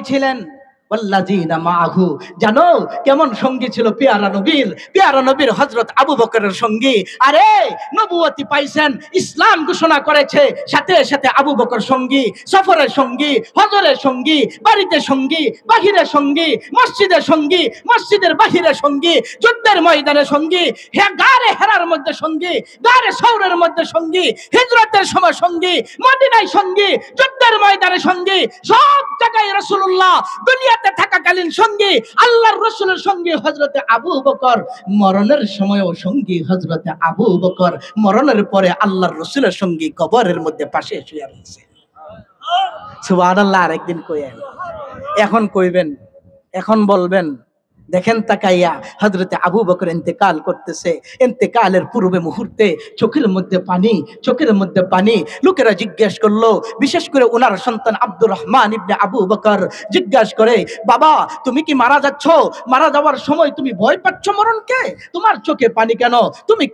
ছিলেন? ওয়াল্লাযিনা মাআহু, জানো কেমন সঙ্গী ছিল পেয়ারা নবীর হযরত আবু বকরের সঙ্গী। আরে নবুয়তি পাইছেন, ইসলাম ঘোষণা করেছে, সাথে সাথে আবু বকর সঙ্গী, সফরের সঙ্গী, হজরের সঙ্গী, বাড়িতে সঙ্গী, বাহিরে সঙ্গী, মসজিদের সঙ্গী, মসজিদের বাহিরে সঙ্গী, যুদ্ধের ময়দানে সঙ্গী, গারে হেরার মধ্যে সঙ্গী, গারে সৌরের মধ্যে সঙ্গী, হিজরতের সময় সঙ্গী, মদিনায় সঙ্গী, যুদ্ধের ময়দানে সঙ্গী, সব জায়গায় রাসূলুল্লাহ দুনিয়াতে থাকাকালীন সঙ্গী, আল্লাহর রাসূলের সঙ্গী হযরতে আবু বকর, মরণের সময়ও সঙ্গী হযরতে আবু বকর, মরণের পরে আল্লাহর রাসূলের সঙ্গী কবরের মধ্যে পাশে শুয়ে রয়েছে। সুবহানাল্লাহ। আরেকদিন কইেন, এখন কইবেন, এখন বলবেন, দেখেন তাকাইয়া হযরতে আবু বকর ইন্তেকাল করতেছে, ইন্তেকালের পূর্বে মুহূর্তে চোখের মধ্যে পানি। লোকেরা জিজ্ঞেস করলো, বিশেষ করে ওনার সন্তান আব্দুর রহমান ইবনে আবু বকর জিজ্ঞাসা করে, বাবা তুমি কি মারা যাচ্ছ? মারা যাওয়ার সময় তুমি ভয় পাচ্ছ মরণকে? তোমার চোখে পানি কেন? তুমি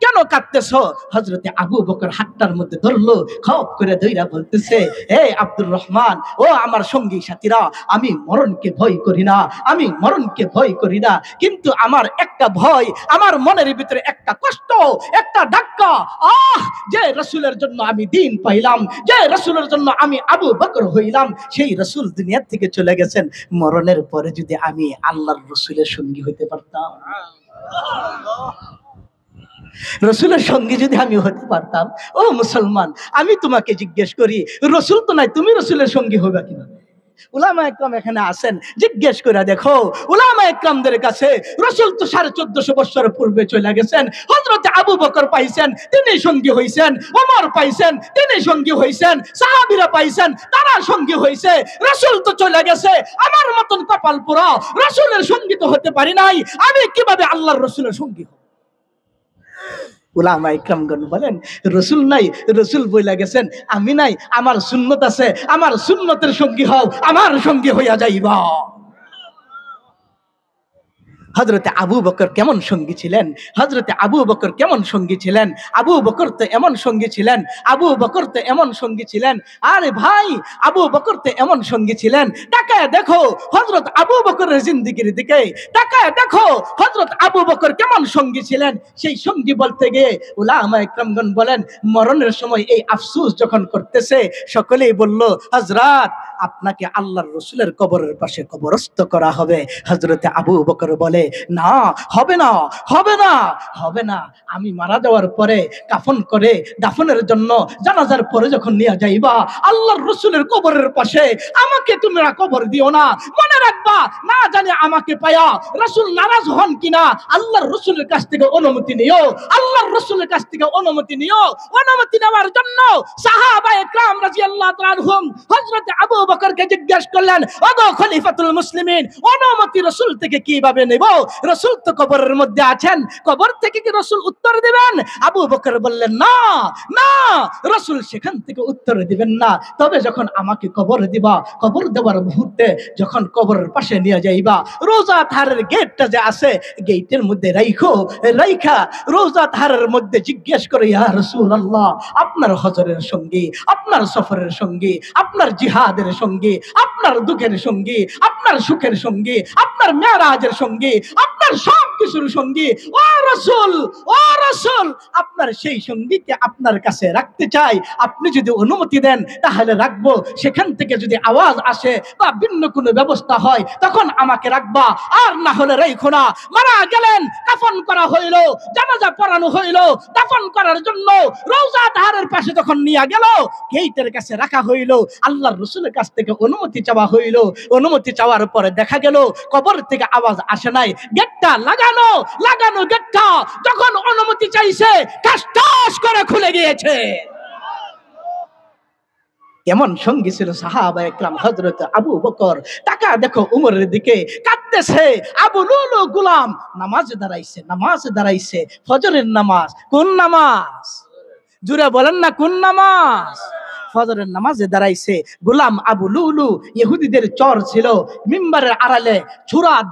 কেন কাঁদতেছ? হযরতে আবু বকর হাতটার মধ্যে ধরলো, খপ করে ধইরা বলতেছে, হে আব্দুর রহমান, ও আমার সঙ্গী সাথীরা, আমি মরণকে ভয় করি না, কিন্তু আমার একটা ভয়, আমার মনের ভিতরে একটা কষ্ট, একটা ধাক্কা, যে রাসূলের জন্য আমি দ্বীন পাইলাম, যে রাসূলের জন্য আমি আবু বকর হইলাম, সেই রাসূল দুনিয়া থেকে চলে গেছেন, মরণের পরে যদি আমি আল্লাহর রাসূলের সঙ্গী হইতে পারতাম, রাসূলের সঙ্গী যদি আমি হতে পারতাম। ও মুসলমান, আমি তোমাকে জিজ্ঞেস করি, রাসূল তো নাই, তুমি রাসূলের সঙ্গী হবে কিনা? উলামা একরাম এখানে আছেন, জিজ্ঞেস করে দেখো উলামা একরামদের কাছে, রাসূল তো 1450 বছর পূর্বে চলে গেছেন, হযরতে আবু বকর পাইছেন, তিনি সঙ্গী হইছেন, ওমর পাইছেন, তিনি সঙ্গী হইছেন, সাহাবীরা পাইছেন, তারা সঙ্গী হইছে, রাসূল তো চলে গেছে, আমার মতন কপাল পোড়া রাসূলের সঙ্গী তো হতে পারি নাই, আমি কিভাবে আল্লাহর রাসূলের সঙ্গী হব? উলামা ইকরামগণ বলেন, রাসূল নাই, রাসূল বইলা গেছেন, আমি নাই, আমার সুন্নত আছে, আমার সুন্নতের সঙ্গী হও, আমার সঙ্গী হইয়া যাইবা। হযরতে আবু বকর কেমন সঙ্গী ছিলেন, হযরতে আবু বকর কেমন সঙ্গী ছিলেন, আবু বকর তো এমন সঙ্গী ছিলেন, আবু বকর তো এমন সঙ্গী ছিলেন। আরে ভাই, আবু বকর তো এমন সঙ্গী ছিলেন, তাকায় দেখো হযরত আবু বকরের জিন্দেগির দিকে, তাকায় দেখো হযরত আবু বকর কেমন সঙ্গী ছিলেন। সেই সঙ্গী বলতে গিয়ে উলামায়ে কেরামগণ বলেন, মরণের সময় এই আফসোস যখন করতেছে, সকলেই বলল, হযরত আপনাকে আল্লাহর রাসূলের কবরের পাশে কবরস্থ করা হবে। হযরতে আবু বকর বলে, না, হবে না, হবে না, হবে না। আমি মারা যাওয়ার পরে কাফন করে দাফনের জন্য জানাজার পরে যখন নিয়ে যাইবা আল্লাহর রাসূলের কবরের পাশে, আমাকে তোমরা কবর দিও না। মনে রাখবা, না জানি আমাকে পায়া রাসূল নারাজ হন কিনা, আল্লাহর রাসূলের কাছ থেকে অনুমতি নিও, আল্লাহর রাসূলের কাছ থেকে অনুমতি নিও। অনুমতি নেওয়ার জন্য সাহাবায়ে কেরাম রাদিয়াল্লাহু তাআলা আনহুম হযরত আবু বকরকে জিজ্ঞেস করলেন, ওগো খলিফাতুল মুসলিমিন, অনুমতি রাসূল থেকে কিভাবে নেব? রাসূল তো কবরের মধ্যে আছেন, কবর থেকে কি রাসূল উত্তর দিবেন? আবু বকর বললেন, না না, রাসূল সেখান থেকে উত্তর দিবেন না। তবে যখন আমাকে কবর দিবা, কবর দেওয়ার মুহূর্তে যখন কবরের পাশে নিয়ে যাইবা, রোজা তাহারের গেটটা যে আছে, গেটের মধ্যে রাইখা রোজা তাহারের মধ্যে জিজ্ঞেস করে, ইয়া রাসূলুল্লাহ, আপনার হজরের সঙ্গী, আপনার সফরের সঙ্গী, আপনার জিহাদের সঙ্গী, আপনার দুঃখের সঙ্গী, আপনার সুখের সঙ্গী, আপনার মেরাজের সঙ্গী, আপনার সব কিছুর সঙ্গী, ও রাসূল, ও রাসূল, আপনার সেই সঙ্গীকে আপনার কাছে রাখতে চাই। আপনি যদি অনুমতি দেন তাহলে রাখবো। সেখান থেকে যদি আওয়াজ আসে বা ভিন্ন কোনো ব্যবস্থা হয় তখন আমাকে রাখবা, আর না হলে রাখো না। মারা গেলেন, কাফন করা হইল, জানাজা পড়ানো হইল, দাফন করার জন্য রওজা তাহারের পাশে যখন নিয়ে গেল, গেটের কাছে রাখা হইল, আল্লাহর রাসূলের কাছ থেকে অনুমতি চাওয়া হইল। অনুমতি চাওয়ার পরে দেখা গেল কবর থেকে আওয়াজ আসে নাই, গেটটা লাগানো গেটটা যখন অনুমতি চাইছে ঠাস ঠাস করে খুলে গিয়েছে। কেমন সঙ্গী ছিল সাহাবায়ে কেরাম হযরত আবু বকর। টাকা দেখো উমরের দিকে, কাঁদতেছে। আবু লুলু গোলাম নামাজে দাঁড়াইছে, ফজরের নামাজ। কোন নামাজ? জুড়ে বলেন না, কোন নামাজ? ফজরের নামাজে দাঁড়াইছে। গোলাম আবু লুলু ইহুদিদের চর ছিল, মিম্বারের আড়ালে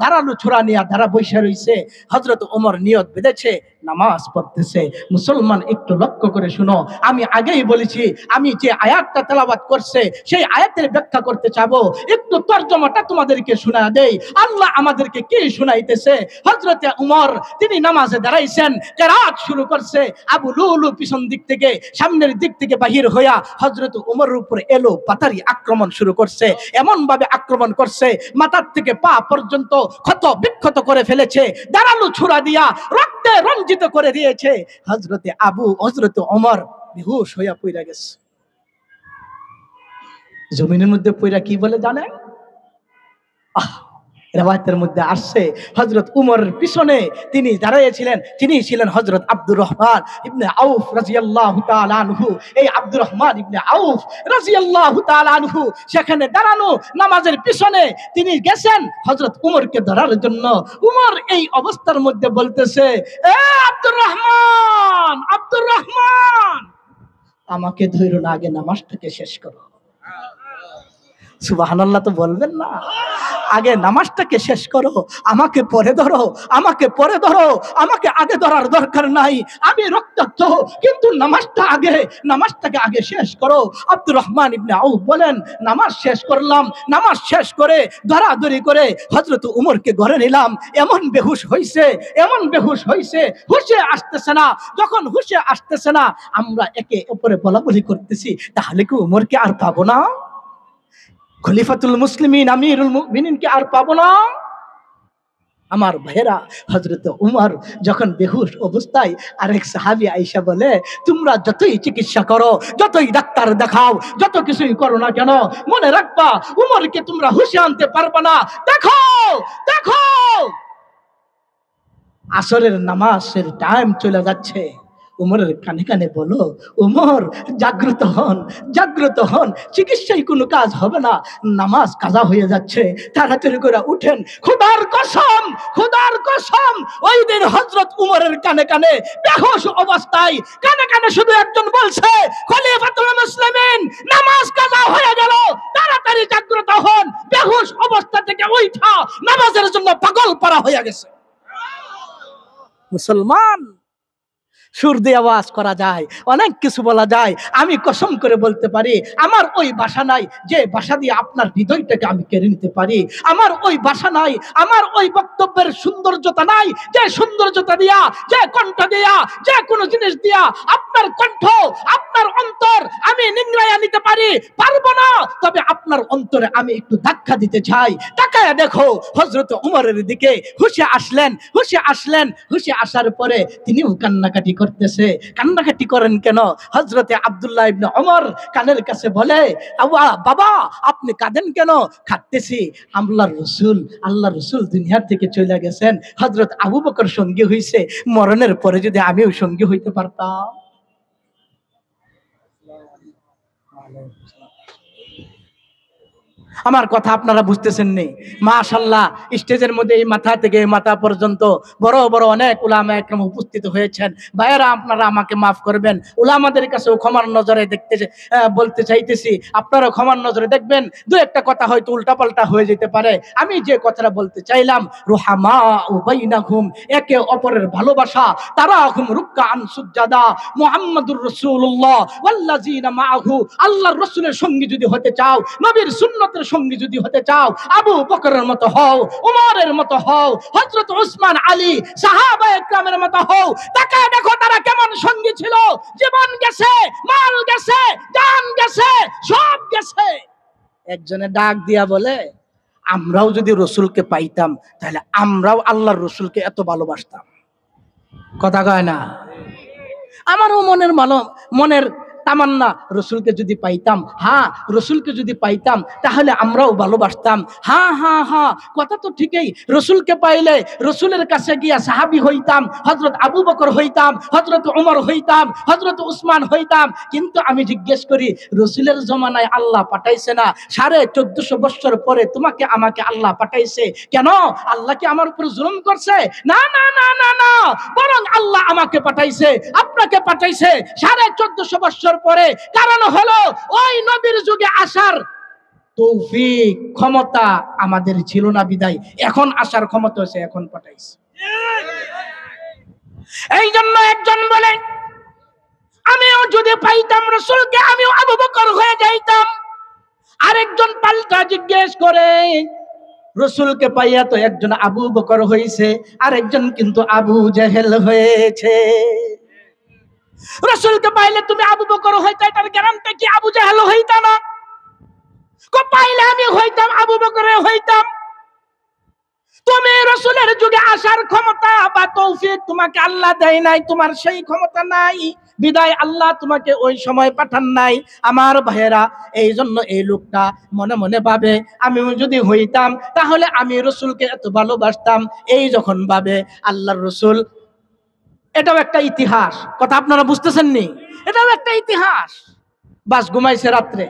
ধারালো ছুরা নিয়ে ধারা বসে রইছে। হযরত ওমর নিয়ত বেঁধেছে, নামাজ পড়তেছে। মুসলমান একটু লক্ষ্য করে শুনো, আমি আগেই বলেছি, আমি যে আয়াতটা তেলাওয়াত করছে সেই আয়াতের ব্যাখ্যা করতে চাবো। একটু তরজমাটা তোমাদেরকে শোনা দেই, আল্লাহ আমাদেরকে কি শোনাইতেছে। হযরতে ওমর তিনি নামাজে দাঁড়াইছেন, কেরাত শুরু করছে। আবু লুলু পিছন দিক থেকে, সামনের দিক থেকে বাহির হইয়া হযরত ওমরের উপরে এলো পাতারি আক্রমণ শুরু করছে। এমন ভাবে আক্রমণ করছে, মাথার থেকে পা পর্যন্ত ক্ষত বিক্ষত করে ফেলেছে, ধারালো ছুরা দিয়া রক্তে রঞ্জিত করে দিয়েছে। হযরতে ওমর বেহুশ হইয়া পইরা গেছে। জমিনের মধ্যে পইরা কি বলে জানেন? রিওয়ায়াতের মধ্যে আসছে, হযরত উমরের পিছনে তিনি দাঁড়িয়েছিলেন, তিনি ছিলেন হযরত আব্দুর রহমান ইবনে আউফ রাদিয়াল্লাহু তাআলা আনহু। এই আব্দুর রহমান ইবনে আউফ রাদিয়াল্লাহু তাআলা আনহু সেখানে দাঁড়ানো, নামাজের পিছনে তিনি গেছেন হযরত উমরকে ধরার জন্য। উমর এই অবস্থার মধ্যে বলতেছে, এ আব্দুর রহমান, আব্দুর রহমান, আমাকে ধইরো না, আগে নামাজটাকে শেষ করো। সুবহানাল্লাহ তো বলবেন না? আগে নামাজটাকে শেষ করো, আমাকে পরে ধরো, আমাকে পরে ধরো, আমাকে আগে ধরার দরকার নাই, আমি রক্তাক্ত, কিন্তু নামাজটাকে আগে শেষ করো। আব্দুর রহমান ইবনে আউফ বলেন, নামাজ শেষ করলাম, নামাজ শেষ করে ধরাধরি করে হযরত উমরকে ঘরে নিলাম। এমন বেহুশ হইছে, হুশে আসতেছে না। যখন হুশে আসতেছে না, আমরা একে অপরে বলাবলি করতেছি, তাহলে কি উমরকে আর পাবো না? খলিফাতুল মুসলিমিন আমিরুল মুমিনিনকে আর পাবো না? আমার ভাইরা, হযরত উমর যখন বেহুশ অবস্থায়, আরেক সাহাবী আয়েশা বলে, তোমরা যতই চিকিৎসা করো, যতই ডাক্তার দেখাও, যত কিছুই করো না কেন, মনে রাখবা উমরকে তোমরা হুশে আনতে পারবে না। দেখো আসরের নামাজের টাইম চলে যাচ্ছে। উমরের কানে কানে বলো, উমর জাগ্রত হন, চিকিৎসায় কোনো কাজ হবে না, নামাজ কাজা হয়ে যাচ্ছে, তাড়াতাড়ি করে উঠেন। খোদার কসম ওই দিন হযরত উমরের কানে কানে বেহুশ অবস্থায় কানে কানে শুধু একজন বলছে, খলিফাতুল মুসলিমিন, নামাজ কাজা হয়ে গেল, তাড়াতাড়ি জাগ্রত হন। বেহুশ অবস্থা থেকে উঠা নামাজের জন্য পাগল পারা হয়ে গেছে। মুসলমান, সুর দিয়ে আওয়াজ করা যায়, অনেক কিছু বলা যায়। আমি কসম করে বলতে পারি আমার ওই ভাষা নাই যে ভাষা দিয়ে আপনার হৃদয়টাকে আমি কেড়ে নিতে পারি। আমার ওই ভাষা নাই, আমার ওই বক্তব্যের সৌন্দর্যতা নাই যে সৌন্দর্যতা দিয়া, যে কণ্ঠ দিয়া, যে কোনো জিনিস দিয়া আপনার কণ্ঠ, আপনার অন্তর আমি নিংড়াইয়া নিতে পারি, পারবো না। তবে আপনার অন্তরে আমি একটু ধাক্কা দিতে চাই। তাকায়া দেখো হযরত উমরের দিকে। হুশে আসলেন, হুশে আসলেন, হুশে আসার পরে তিনিও কান্নাকাটি করতেছে। কান্নাকাটি করেন কেন? হযরতে আব্দুল্লাহ ইবনে ওমর কানের কাছে বলে, বাবা আপনি কাঁদেন কেন? কাঁদতেছি, আল্লাহর রাসূল দুনিয়ার থেকে চলে গেছেন, হযরত আবু বকর সঙ্গী হইছে, মরণের পরে যদি আমিও সঙ্গী হইতে পারতাম। আমার কথা আপনারা বুঝতেছেন নি? মাশাআল্লাহ, স্টেজের মধ্যে এই মাথা থেকে এই মাথা পর্যন্ত বড় বড় অনেক উলামা একরাম উপস্থিত হয়েছেন। ভাইয়েরা আপনারা আমাকে মাফ করবেন, উলামাদের কাছেও ক্ষমার নজরে বলতে চাইতেছি, আপনারা ক্ষমার নজরে দেখবেন। দু একটা কথা হয়তো উল্টাপাল্টা হয়ে যেতে পারে। আমি যে কথাটা বলতে চাইলাম, রুহামা বাইনাহুম, একে অপরের ভালোবাসা, তারাহুম রুকআন সুজ্জাদা, মুহাম্মাদুর রাসূলুল্লাহ ওয়াল্লাযিনা মাআহু, আল্লাহর রাসূলের সঙ্গী যদি হতে চাও, নবীর সুন্নতের সঙ্গী যদি হতে চাও, আবু বকরের মতো হও, উমরের মতো হও, হযরত উসমান আলী সাহাবায়ে কেরামের মতো হও। তাকায় দেখো তারা কেমন সঙ্গী ছিল। জীবন গেছে, মাল গেছে, জান গেছে, সব গেছে। একজনে ডাক দিয়া বলে, আমরাও যদি রসুলকে পাইতাম তাহলে আমরাও আল্লাহর রসুলকে এত ভালোবাসতাম। কথা কয় না? আমারও মনের তামান্না, রসুলকে যদি পাইতাম, হ্যাঁ রসুলকে যদি পাইতাম তাহলে আমরাও ভালোবাসতাম। হ্যাঁ হ্যাঁ হ্যাঁ, কথা তো ঠিকই। রসুলকে পাইলে রসুলের কাছে গিয়া সাহাবী হইতাম, হযরত আবু বকর হইতাম, হযরত উমর হইতাম, হযরত উসমান হইতাম। কিন্তু আমি জিজ্ঞেস করি, রসুলের জমানায় আল্লাহ পাঠাইছে না, 1450 বছর পরে তোমাকে আমাকে আল্লাহ পাঠাইছে কেন? আল্লাহ কি আমার উপর জুলুম করছে? না না না না না, বরং আল্লাহ আমাকে পাঠাইছে, আপনাকে পাঠাইছে 1450 বছর পরে। কারণ হলো ওই নবীর যুগে আসার তৌফিক ক্ষমতা আমাদের ছিল না, বিদায় এখন আসার ক্ষমতা হয়েছে, এখন পাঠাইছে। এই জন্য একজন বলে, আমিও যদি পাইতাম রাসূলকে আমিও আবু বকর হয়ে যাইতাম। আরেকজন পাল্টা জিজ্ঞেস করে, রসুলকে পাইয়া তো একজন আবু বকর হয়েছে, আরেকজন কিন্তু আবু জেহেল হয়েছে। রসুলকে পাইলে তুমি আবু বকর হইতা, এটার গ্যারান্টি কি আবু জেহেল হইতা না? পাইলে আমি হইতাম আবু বকর হইতাম। তুমি রসুলের যুগে আসার ক্ষমতা বা তৌফিক তোমাকে আল্লাহ দেয় নাই, তোমার সেই ক্ষমতা নাই, বিদায় আল্লাহ তোমাকে ওই সময় পাঠান নাই। আমার ভাইয়েরা, এই জন্য এই লোকটা মনে মনে ভাবে, আমি যদি হইতাম তাহলে আমি রসুলকে এত ভালোবাসতাম। এই যখন ভাবে আল্লাহর রসুল, এটাও একটা ইতিহাস, কথা আপনারা বুঝতেছেন নি? এটাও একটা ইতিহাস। বাস ঘুমাইছে, রাত্রে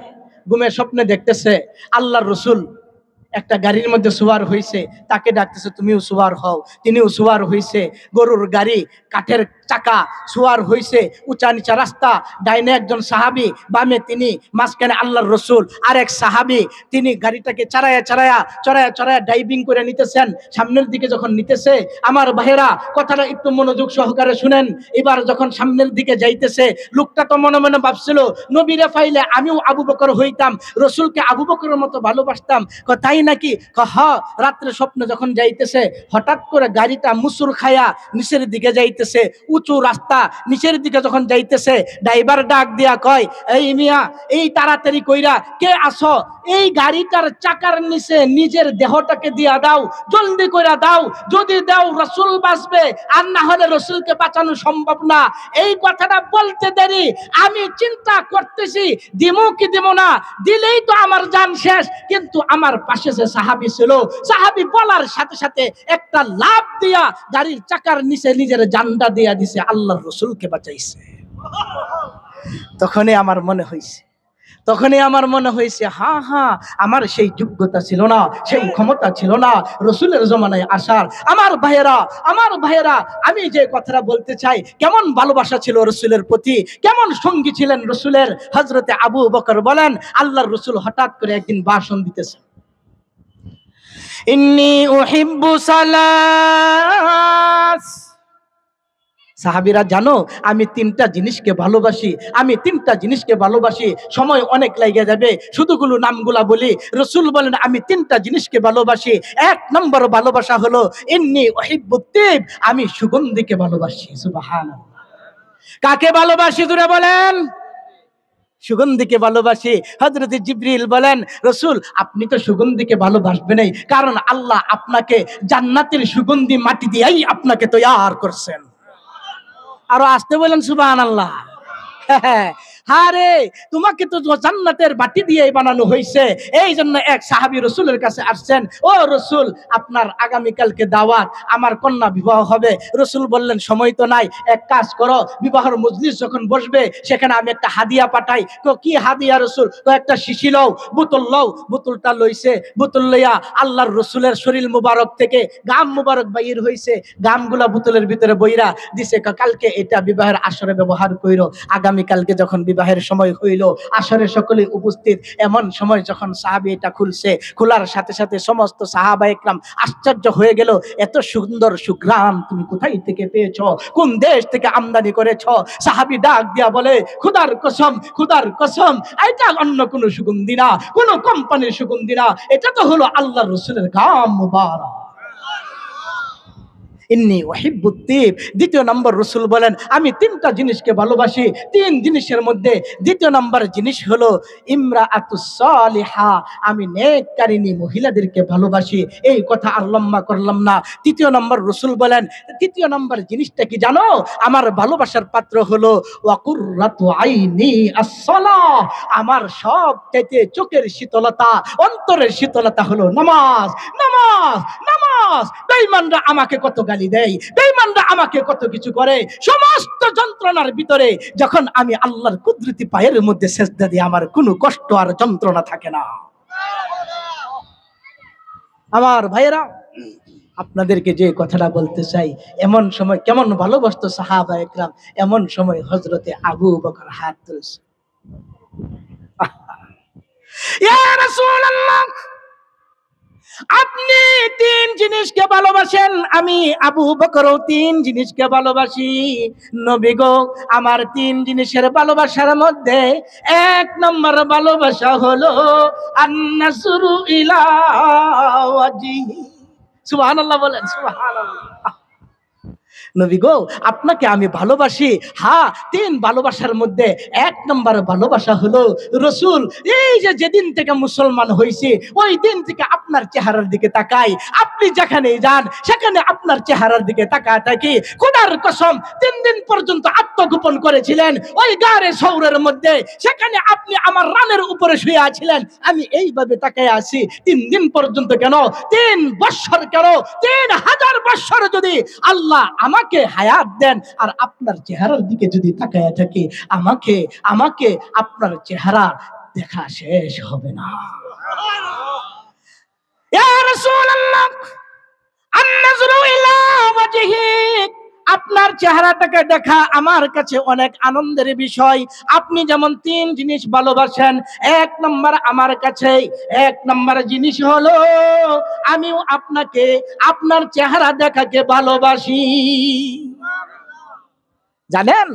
ঘুমের স্বপ্নে দেখতেছে আল্লাহর রসুল একটা গাড়ির মধ্যে সুয়ার হইছে, তাকে ডাকতেছে তুমিও সুয়ার হও। তিনিও সুয়ার হইছে, গরুর গাড়ি, কাঠের চাকা, সুয়ার হইছে, উঁচা নিচা রাস্তা, ডাইনে একজন সাহাবী, বামে তিনি, মাঝখানে আল্লাহর রসুল আর এক সাহাবী। তিনি গাড়িটাকে চড়ায়া ডাইভিং করে নিতেছেন। সামনের দিকে যখন নিতেছে, আমার ভাইয়েরা কথাটা একটু মনোযোগ সহকারে শুনেন। এবার যখন সামনের দিকে যাইতেছে, লোকটা তো মনে মনে ভাবছিল, নবীরে পাইলে আমিও আবু বকর হইতাম, রসুলকে আবু বকরের মতো ভালোবাসতাম। তাই নাকি? রাত্রে স্বপ্ন যখন যাইতেছে, হঠাৎ করে গাড়িটা মুসুর খায়া নিচের দিকে যাইতেছে, উঁচু রাস্তা, নিচের দিকে যখন যাইতেছে, ড্রাইভার ডাক দিয়া কয়, এই মিয়া, এই তাড়াতাড়ি কইরা কে আসো, এই গাড়িটার চাকার নিচে নিজের দেহটাকে দিয়া দাও, জলদি কইরা দাও, যদি দাও রসুল বাঁচবে, আর না হলে রসুলকে বাঁচানো সম্ভব না। এই কথাটা বলতে দেরি, আমি চিন্তা করতেছি দিমু কি দিব না, দিলেই তো আমার জান শেষ। কিন্তু আমার পাশে যে সাহাবী ছিল, সাহাবী বলার সাথে সাথে একটা লাফ দিয়া গাড়ির চাকার নিচে নিজের জানটা দিয়া দিছে, আল্লাহর রসুলকে বাঁচাইছে। তখনই আমার মনে হয়েছে, হ্যাঁ হ্যাঁ, আমার সেই যোগ্যতা ছিল না, সেই ক্ষমতা ছিল না রসুলের জমানায় আসার। আমার ভাইয়েরা, আমি যে কথাটা বলতে চাই, কেমন ভালোবাসা ছিল রসুলের প্রতি, কেমন সঙ্গী ছিলেন রসুলের। হযরতে আবু বকর বলেন, আল্লাহর রসুল হঠাৎ করে একদিন ভাষণ দিতেছে, ইন্নী উহিব্বু সালাস, সাহাবীরা জানো আমি তিনটা জিনিসকে ভালোবাসি, আমি তিনটা জিনিসকে ভালোবাসি, সময় অনেক লেগে যাবে, শুধুগুলো নামগুলা বলি। রাসূল বলেন আমি তিনটা জিনিসকে ভালোবাসি। এক নম্বর ভালোবাসা হলো ইন্নী উহিব্বুত তিব, আমি সুগন্ধিকে ভালোবাসি। সুবহানাল্লাহ। কাকে ভালোবাসি জোরে বলেন? সুগন্ধিকে ভালোবাসি। হযরত জিবরিল বলেন রাসূল আপনি তো সুগন্ধিকে ভালোবাসবেনই, কারণ আল্লাহ আপনাকে জান্নাতের সুগন্ধি মাটি দিয়েই আপনাকে তৈয়ার করছেন। আরো আসতে বলেন সুবহানাল্লাহ। আরে তোমাকে তো জান্নাতের বাটি দিয়ে বানানো হয়েছে। এই জন্য এক সাহাবী রাসূলের কাছে আসছেন, ও রাসূল আপনার আগামীকালকে দাওয়াত, আমার কন্যা বিবাহ হবে। রাসূল বললেন সময় তো নাই, এক কাজ করো, বিবাহের মজলিস যখন বসবে সেখানে আমি একটা হাদিয়া পাঠাই। তো কি হাদিয়া রাসূল? তো একটা শিশি লও, বোতল লও। বোতলটা লইছে, বোতল লইয়া আল্লাহর রাসূলের শরীর মুবারক থেকে গাম মুবারক বাইর হইছে, গামগুলা বোতলের ভিতরে বইরা দিছে, কালকে এটা বিবাহের আসরে ব্যবহার কইরো। আগামী কালকে যখন বিবাহের সময় হইল, আসরে সকলে উপস্থিত, এমন সময় যখন সাহাবী এটা খুলছে, খোলার সাথে সাথে সমস্ত সাহাবা একরাম আশ্চর্য হয়ে গেল, এত সুন্দর সুঘ্রাণ তুমি কোথায় থেকে পেয়েছো, কোন দেশ থেকে আমদানি করেছো? সাহাবী ডাক দিয়া বলে খোদার কসম, খোদার কসম, এটা অন্য কোনো সুগন্ধি না, কোনো কোম্পানির সুগন্ধি না, এটা তো হলো আল্লাহর রাসূলের গাম মুবারক। ইন্নী উহিব্বুত তিব। দ্বিতীয় নম্বর রাসূল বলেন আমি তিনটা জিনিসকে ভালোবাসি। তিন জিনিসের মধ্যে দ্বিতীয় নম্বর জিনিস হলো ইমরাআতুস সালিহা, আমি নেককারিনী মহিলাদেরকে ভালোবাসি। এই কথা আর লম্বা করলাম না। তৃতীয় নম্বর রাসূল বলেন তৃতীয় নম্বর জিনিসটা কি জানো? আমার ভালোবাসার পাত্র হলো ওয়া কুররাতু আইনি আস-সালাহ, আমার সবচাইতে চোখের শীতলতা, অন্তরের শীতলতা হলো নামাজ। নামাজ, নামাজ। বেঈমানরা আমাকে কত গালি দেয়, বেঈমানরা আমাকে কত কিছু করে, সমস্ত যন্ত্রণার ভিতরে যখন আমি আল্লাহর কুদরতি পায়ের মধ্যে সেজদা দিই আমার কোনো কষ্ট আর যন্ত্রণা থাকে না। আমার ভাইয়েরা, আপনাদেরকে যে কথাটা বলতে চাই, এমন সময় কেমন ভালোবাসতো সাহাবা একরাম, এমন সময় হযরতে আবু বকর হাত তুলছে, ইয়া রাসূলুল্লাহ আপনি তিন জিনিসকে ভালোবাসেন, আমি আবু বকরও তিন জিনিসকে ভালোবাসি। নবী গো আমার তিন জিনিসের ভালোবাসার মধ্যে এক নম্বর ভালোবাসা হলো আন-নাসরু ইলা ওয়াজহি। সুবহানাল্লাহ বলেন সুবহানাল্লাহ। নবী গো আপনাকে আমি ভালোবাসি। হ্যাঁ, তিন ভালোবাসার মধ্যে এক নম্বর ভালোবাসা হলো রাসূল, এই যে যেদিন থেকে মুসলমান হইছি ওই দিন থেকে আপনার চেহারার দিকে তাকাই, আপনি যেখানে যান সেখানে আপনার চেহারার দিকে তাকায় থাকি। খোদার কসম 3 দিন পর্যন্ত আত্মগোপন করেছিলেন ওই গারে সৌরের মধ্যে, সেখানে আপনি আমার রানের উপরে শুয়ে আছিলেন, আমি এইভাবে তাকায় আছি 3 দিন পর্যন্ত। কেন 3 বছর, কেন 3000 বছর যদি আল্লাহ আমাকে হায়াত দেন আর আপনার চেহারার দিকে যদি তাকায় থাকি, আমাকে আপনার চেহারা দেখা শেষ হবে না। ইয়া রাসূলুল্লাহ আন-নাজরু ইলা ওয়াজহিক, আপনার চেহারাটাকে দেখা আমার কাছে অনেক আনন্দের বিষয়। আপনি যেমন তিন জিনিস ভালোবাসেন, এক নম্বর আমার কাছে এক নম্বর জিনিস হলো আমিও আপনাকে আপনার চেহারা দেখাকে ভালোবাসি। জানেন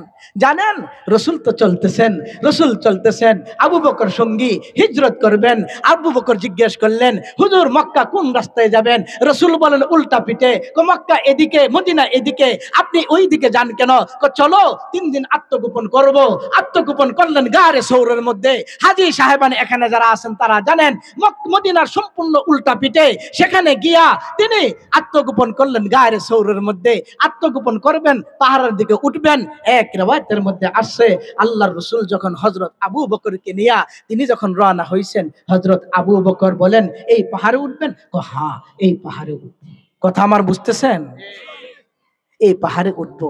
জানেন রাসূল তো চলতেছেন, আবু বকর সঙ্গী হিজরত করবেন। আবু বকর জিজ্ঞেস করলেন হুজুর মক্কা কোন রাস্তায় যাবেন? রাসূল বলেন উল্টা পিঠে। মক্কা এদিকে, মদিনা এদিকে, আপনি ওই দিকে যান কেন? চলো 3 দিন আত্মগোপন করব। আত্মগোপন করলেন গারে সৌরের মধ্যে। হাজী সাহেবান এখানে যারা আছেন তারা জানেন মদিনার সম্পূর্ণ উল্টা পিঠে, সেখানে গিয়া তিনি আত্মগোপন করলেন গারে সৌরের মধ্যে। আত্মগোপন করবেন, পাহাড়ের দিকে উঠবেন। এক riwayat-এর মধ্যে আসছে আল্লাহর রাসূল যখন হযরত আবু বকরকে নিয়া তিনি যখন রওনা হইছেন, হযরত আবু বকর বলেন এই পাহাড়ে উঠবেন? হ্যাঁ এই পাহাড়ে উঠব। কথা আমার বুঝতেছেন? এই পাহাড়ে উঠবো।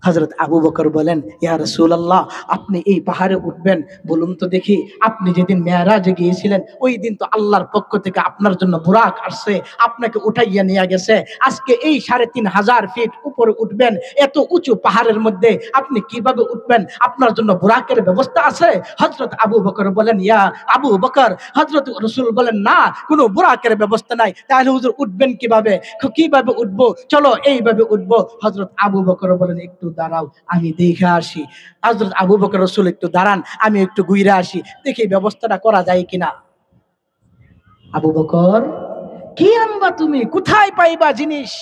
হযরত আবু বকর বলেন, ইয়া রাসূলুল্লাহ, আপনি এই পাহাড়ে উঠবেন, বলুন তো দেখি, আপনি যেদিন মেরাজে গিয়েছিলেন ওই দিন তো আল্লাহর পক্ষ থেকে আপনার জন্য বুরাক আসছে, আপনাকে উঠাইয়া নিয়ে গেছে। আজকে এই ৩৫০০ ফিট উপরে উঠবেন, এত উঁচু পাহাড়ের মধ্যে আপনি কিভাবে উঠবেন? আপনার জন্য বুরাকের ব্যবস্থা আছে? হযরত আবু বকর বলেন, ইয়া আবু বকর, হযরত রাসূল বলেন, না, কোনো বুরাকের ব্যবস্থা নাই। তাহলে হুজুর উঠবেন কিভাবে? কিভাবে উঠবো? চলো এইভাবে উঠবো। হযরত আবু বকর বলেন, একটু দাঁড়াও, আমি দেখে আসি। হযরত আবু বকর রাসূল একটু দাঁড়ান, আমি একটু ঘুরে আসি, দেখি ব্যবস্থাটা করা যায় কিনা। আবু বকর, কি আনবা তুমি? কোথায় পাইবা জিনিস?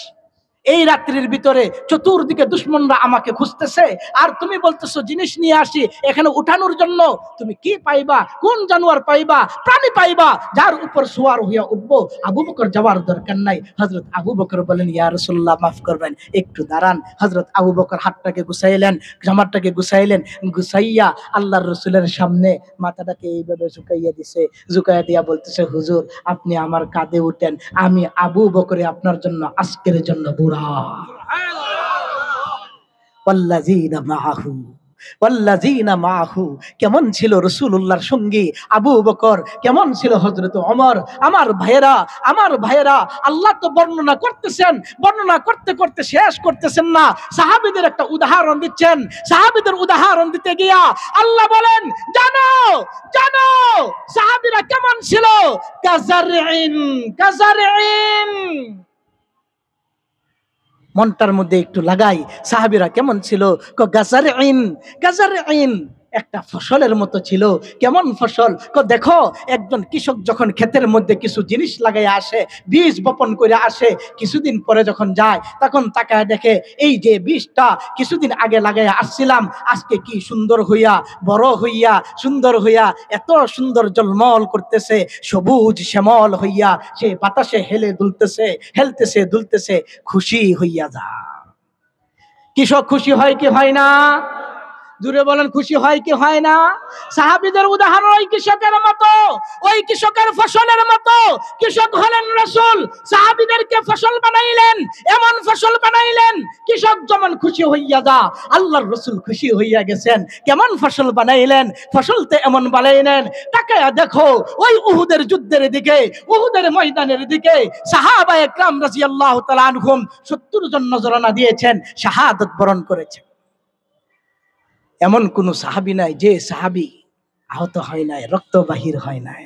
এই রাত্রির ভিতরে চতুর্দিকে দুশমনরা আমাকে খুঁজতেছে, আর তুমি বলতেছো জিনিস নিয়ে আসি এখানে উঠানোর জন্য। তুমি কি পাইবা? কোন জানোয়ার পাইবা, প্রাণী পাইবা যার উপর সোয়ার হইয়া উঠবো? আবু বকর যাওয়ার দরকার নাই। হযরত আবু বকর বলেন, ইয়া রাসূলুল্লাহ, মাফ করবেন, একটু দাঁড়ান। হযরত আবু বকর হাতটাকে গুছাইলেন, জামাটাকে গুছাইলেন, গুছাইয়া আল্লাহর রাসূলের সামনে মাথাটাকে এইভাবে ঝুঁকাইয়া দিছে। ঝুঁকাইয়া দিয়া বলতেছে, হুজুর, আপনি আমার কাঁধে উঠেন, আমি আবু বকরে আপনার জন্য আজকের জন্য বুড়া। ওয়াল্লাযীনা মাআহু, ওয়াল্লাযীনা মাআহু, কেমন ছিল রাসূলুল্লাহর সঙ্গী আবু বকর, কেমন ছিল হযরত ওমর। আমার ভাইয়েরা, আমার ভাইয়েরা, আল্লাহ তো বর্ণনা করতেছেন, বর্ণনা করতে করতে শেষ করতেছেন না। সাহাবীদের একটা উদাহরণ দিচ্ছেন। সাহাবীদের উদাহরণ দিতে গিয়া আল্লাহ বলেন, জানো, জানো সাহাবীরা কেমন ছিল? কাযারইন, কাযারইন। মনটার মধ্যে একটু লাগাই, সাহাবীরা কেমন ছিল? গাজারইন, গাজারইন, একটা ফসলের মতো ছিল। কেমন ফসল? দেখো, একজন কৃষক যখন ক্ষেতের মধ্যে কিছু জিনিস লাগাই আসে, বীজ বপন করে আসে, কিছুদিন পরে যখন যায় তখন তাকায় দেখে এই যে বীজটা কিছুদিন আগে লাগাই আসছিলাম, আজকে কি সুন্দর হইয়া, বড় হইয়া, সুন্দর হইয়া, এত সুন্দর জলমল করতেছে, সবুজ শ্যামল হইয়া সে বাতাসে হেলে দুলতেছে, হেলতেছে দুলতেছে, খুশি হইয়া যা। কৃষক খুশি হয় কি হয় না? জুড়ে বলেন, খুশি হয় কি হয় না? সাহাবীদের উদাহরণ ওই কৃষকের মতো, ওই কৃষকের ফসলের মতো। কৃষক হলেন রাসূল, সাহাবীদেরকে ফসল বানাইলেন, এমন ফসল বানাইলেন কৃষক যেমন খুশি হইয়া যা, আল্লাহর রাসূল খুশি হইয়া গেছেন। কেমন ফসল বানাইলেন? ফসলতে এমন বানাইলেন, তাকায়া দেখো ওই উহুদের যুদ্ধের দিকে, উহুদের ময়দানের দিকে সাহাবায়ে কেরাম রাদিয়াল্লাহু তাআলা আনহুম ৭০ জন নজরানা দিয়েছেন, শাহাদাত বরণ করেছেন। এমন কোন সাহাবী নাই যে সাহাবী আহত হয় নাই, রক্ত বাহির হয় নাই।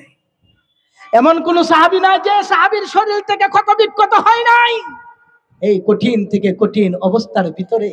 এমন কোন সাহাবী নাই যে সাহাবীর শরীর থেকে ক্ষত বিক্ষত হয় নাই। এই কঠিন থেকে কঠিন অবস্থার ভিতরে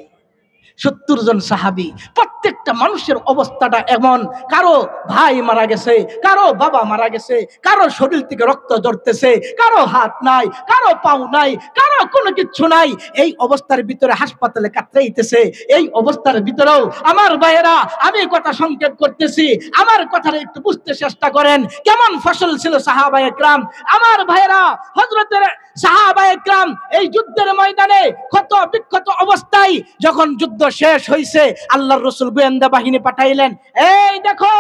৭০ জন সাহাবী, প্রত্যেকটা মানুষের অবস্থাটা এমন, কারো ভাই মারা গেছে, কারো বাবা মারা গেছে, কারো শরীর থেকে রক্ত ঝরতেছে, কারো হাত নাই, কারো পাও নাই, কারো কোনো কিছু নাই। এই অবস্থার ভিতরে হাসপাতালে কাতরাইতেছে। এই অবস্থার ভিতরেও আমার ভাইয়েরা, আমি কথা সংক্ষেপ করতেছি, আমার কথাটা একটু বুঝতে চেষ্টা করেন। কেমন ফসল ছিল সাহাবায়ে কেরাম, আমার ভাইয়েরা, হযরতের সাহাবায়ে কেরাম এই যুদ্ধের ময়দানে ক্ষত বিক্ষত অবস্থায় যখন যুদ্ধ শেষ হইছে, আল্লাহর রাসূল গোয়েন্দা বাহিনী পাঠাইলেন, এই দেখো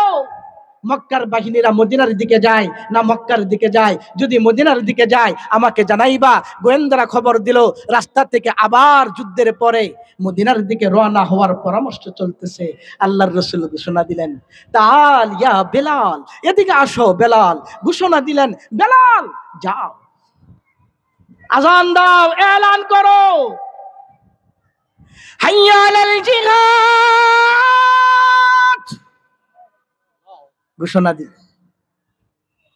মক্কার বাহিনীরা মদিনার দিকে যায় না মক্কার দিকে যায়? যদি মদিনার দিকে যায় আমাকে জানাইবা। গোয়েন্দারা খবর দিল রাস্তা থেকে আবার যুদ্ধের পরে মদিনার দিকে রওনা হওয়ার পরামর্শ চলতেছে। আল্লাহর রাসূল ঘোষণা দিলেন, তাল ইয়া বেলাল, এদিকে আসো বেলাল। ঘোষণা দিলেন, বেলাল যাও, আযান দাও, এলান করো, হাইয়া আলাল জিহাদ। ঘোষণা দিল।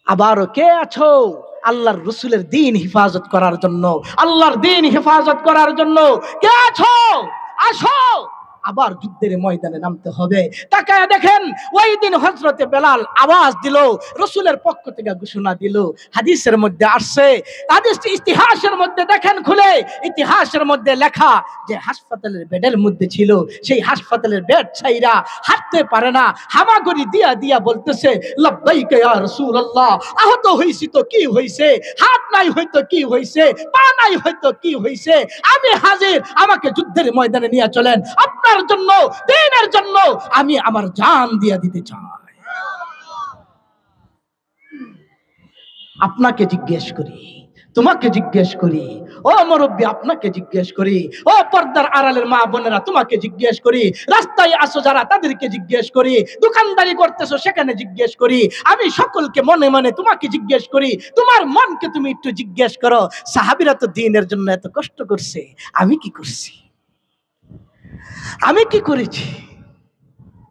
আবারও কে আছো? আল্লাহর রাসূলের দ্বীন হেফাজত করার জন্য, আল্লাহর দ্বীন হেফাজত করার জন্য কে আছো? আসো, আবার যুদ্ধের ময়দানে নামতে হবে। তাকায় দেখেন ওই দিন হযরতে বেলাল আওয়াজ দিল, রাসূলের পক্ষ থেকে ঘোষণা দিল। হাদিসের মধ্যে আসছে, হাদিসটি ইতিহাসের মধ্যে দেখেন খুলে, ইতিহাসের মধ্যে লেখা যে হাসপাতালের বেডের মধ্যে ছিল, সেই হাসপাতালের বেড ছাইরা হাঁটতে পারে না, হামাগুড়ি দিয়া দিয়া বলতেছে, লাব্বাইকা ইয়া রাসূলুল্লাহ, আহত হইছি তো কি হইছে, হাত নাই হয়তো কি হইছে, পা নাই হয়তো কি হইছে, আমি হাজির, আমাকে যুদ্ধের ময়দানে নিয়ে চলেন, আপনার জন্য, দ্বীনের জন্য আমি আমার জান দিয়া দিতে চাই। আপনাকে জিজ্ঞেস করি, তোমাকে জিজ্ঞেস করি, ও মুরব্বী আপনাকে জিজ্ঞেস করি, ও পর্দার আড়ালের মা বোনেরা তোমাকে জিজ্ঞেস করি, রাস্তায় আসো যারা তাদেরকে জিজ্ঞেস করি, দোকানদারি করতেছো সেখানে জিজ্ঞেস করি, আমি সকলকে মনে মনে তোমাকে জিজ্ঞেস করি, তোমার মনকে তুমি একটু জিজ্ঞেস করো, সাহাবীরা তো দ্বীনের জন্য এত কষ্ট করছে, আমি কি করছি, আমি কি করেছি?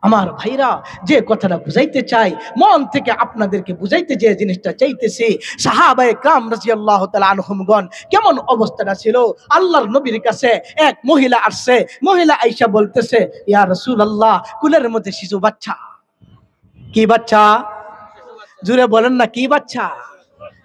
আমার ভাইরা, যে কথাটা বুঝাইতে চাই, মন থেকে আপনাদেরকে বুঝাইতে যে জিনিসটা চাইতেছি, সাহাবায়ে কেরাম রাদিয়াল্লাহু তাআলা আনহুমগণ কেমন অবস্থাটা ছিল। আল্লাহর নবীর কাছে এক মহিলা আসছে, মহিলা আয়েশা বলতেছে, ইয়া রাসূলুল্লাহ, কুলের মধ্যে শিশু বাচ্চা। কি বাচ্চা? জুড়ে বলেন না, কি বাচ্চা?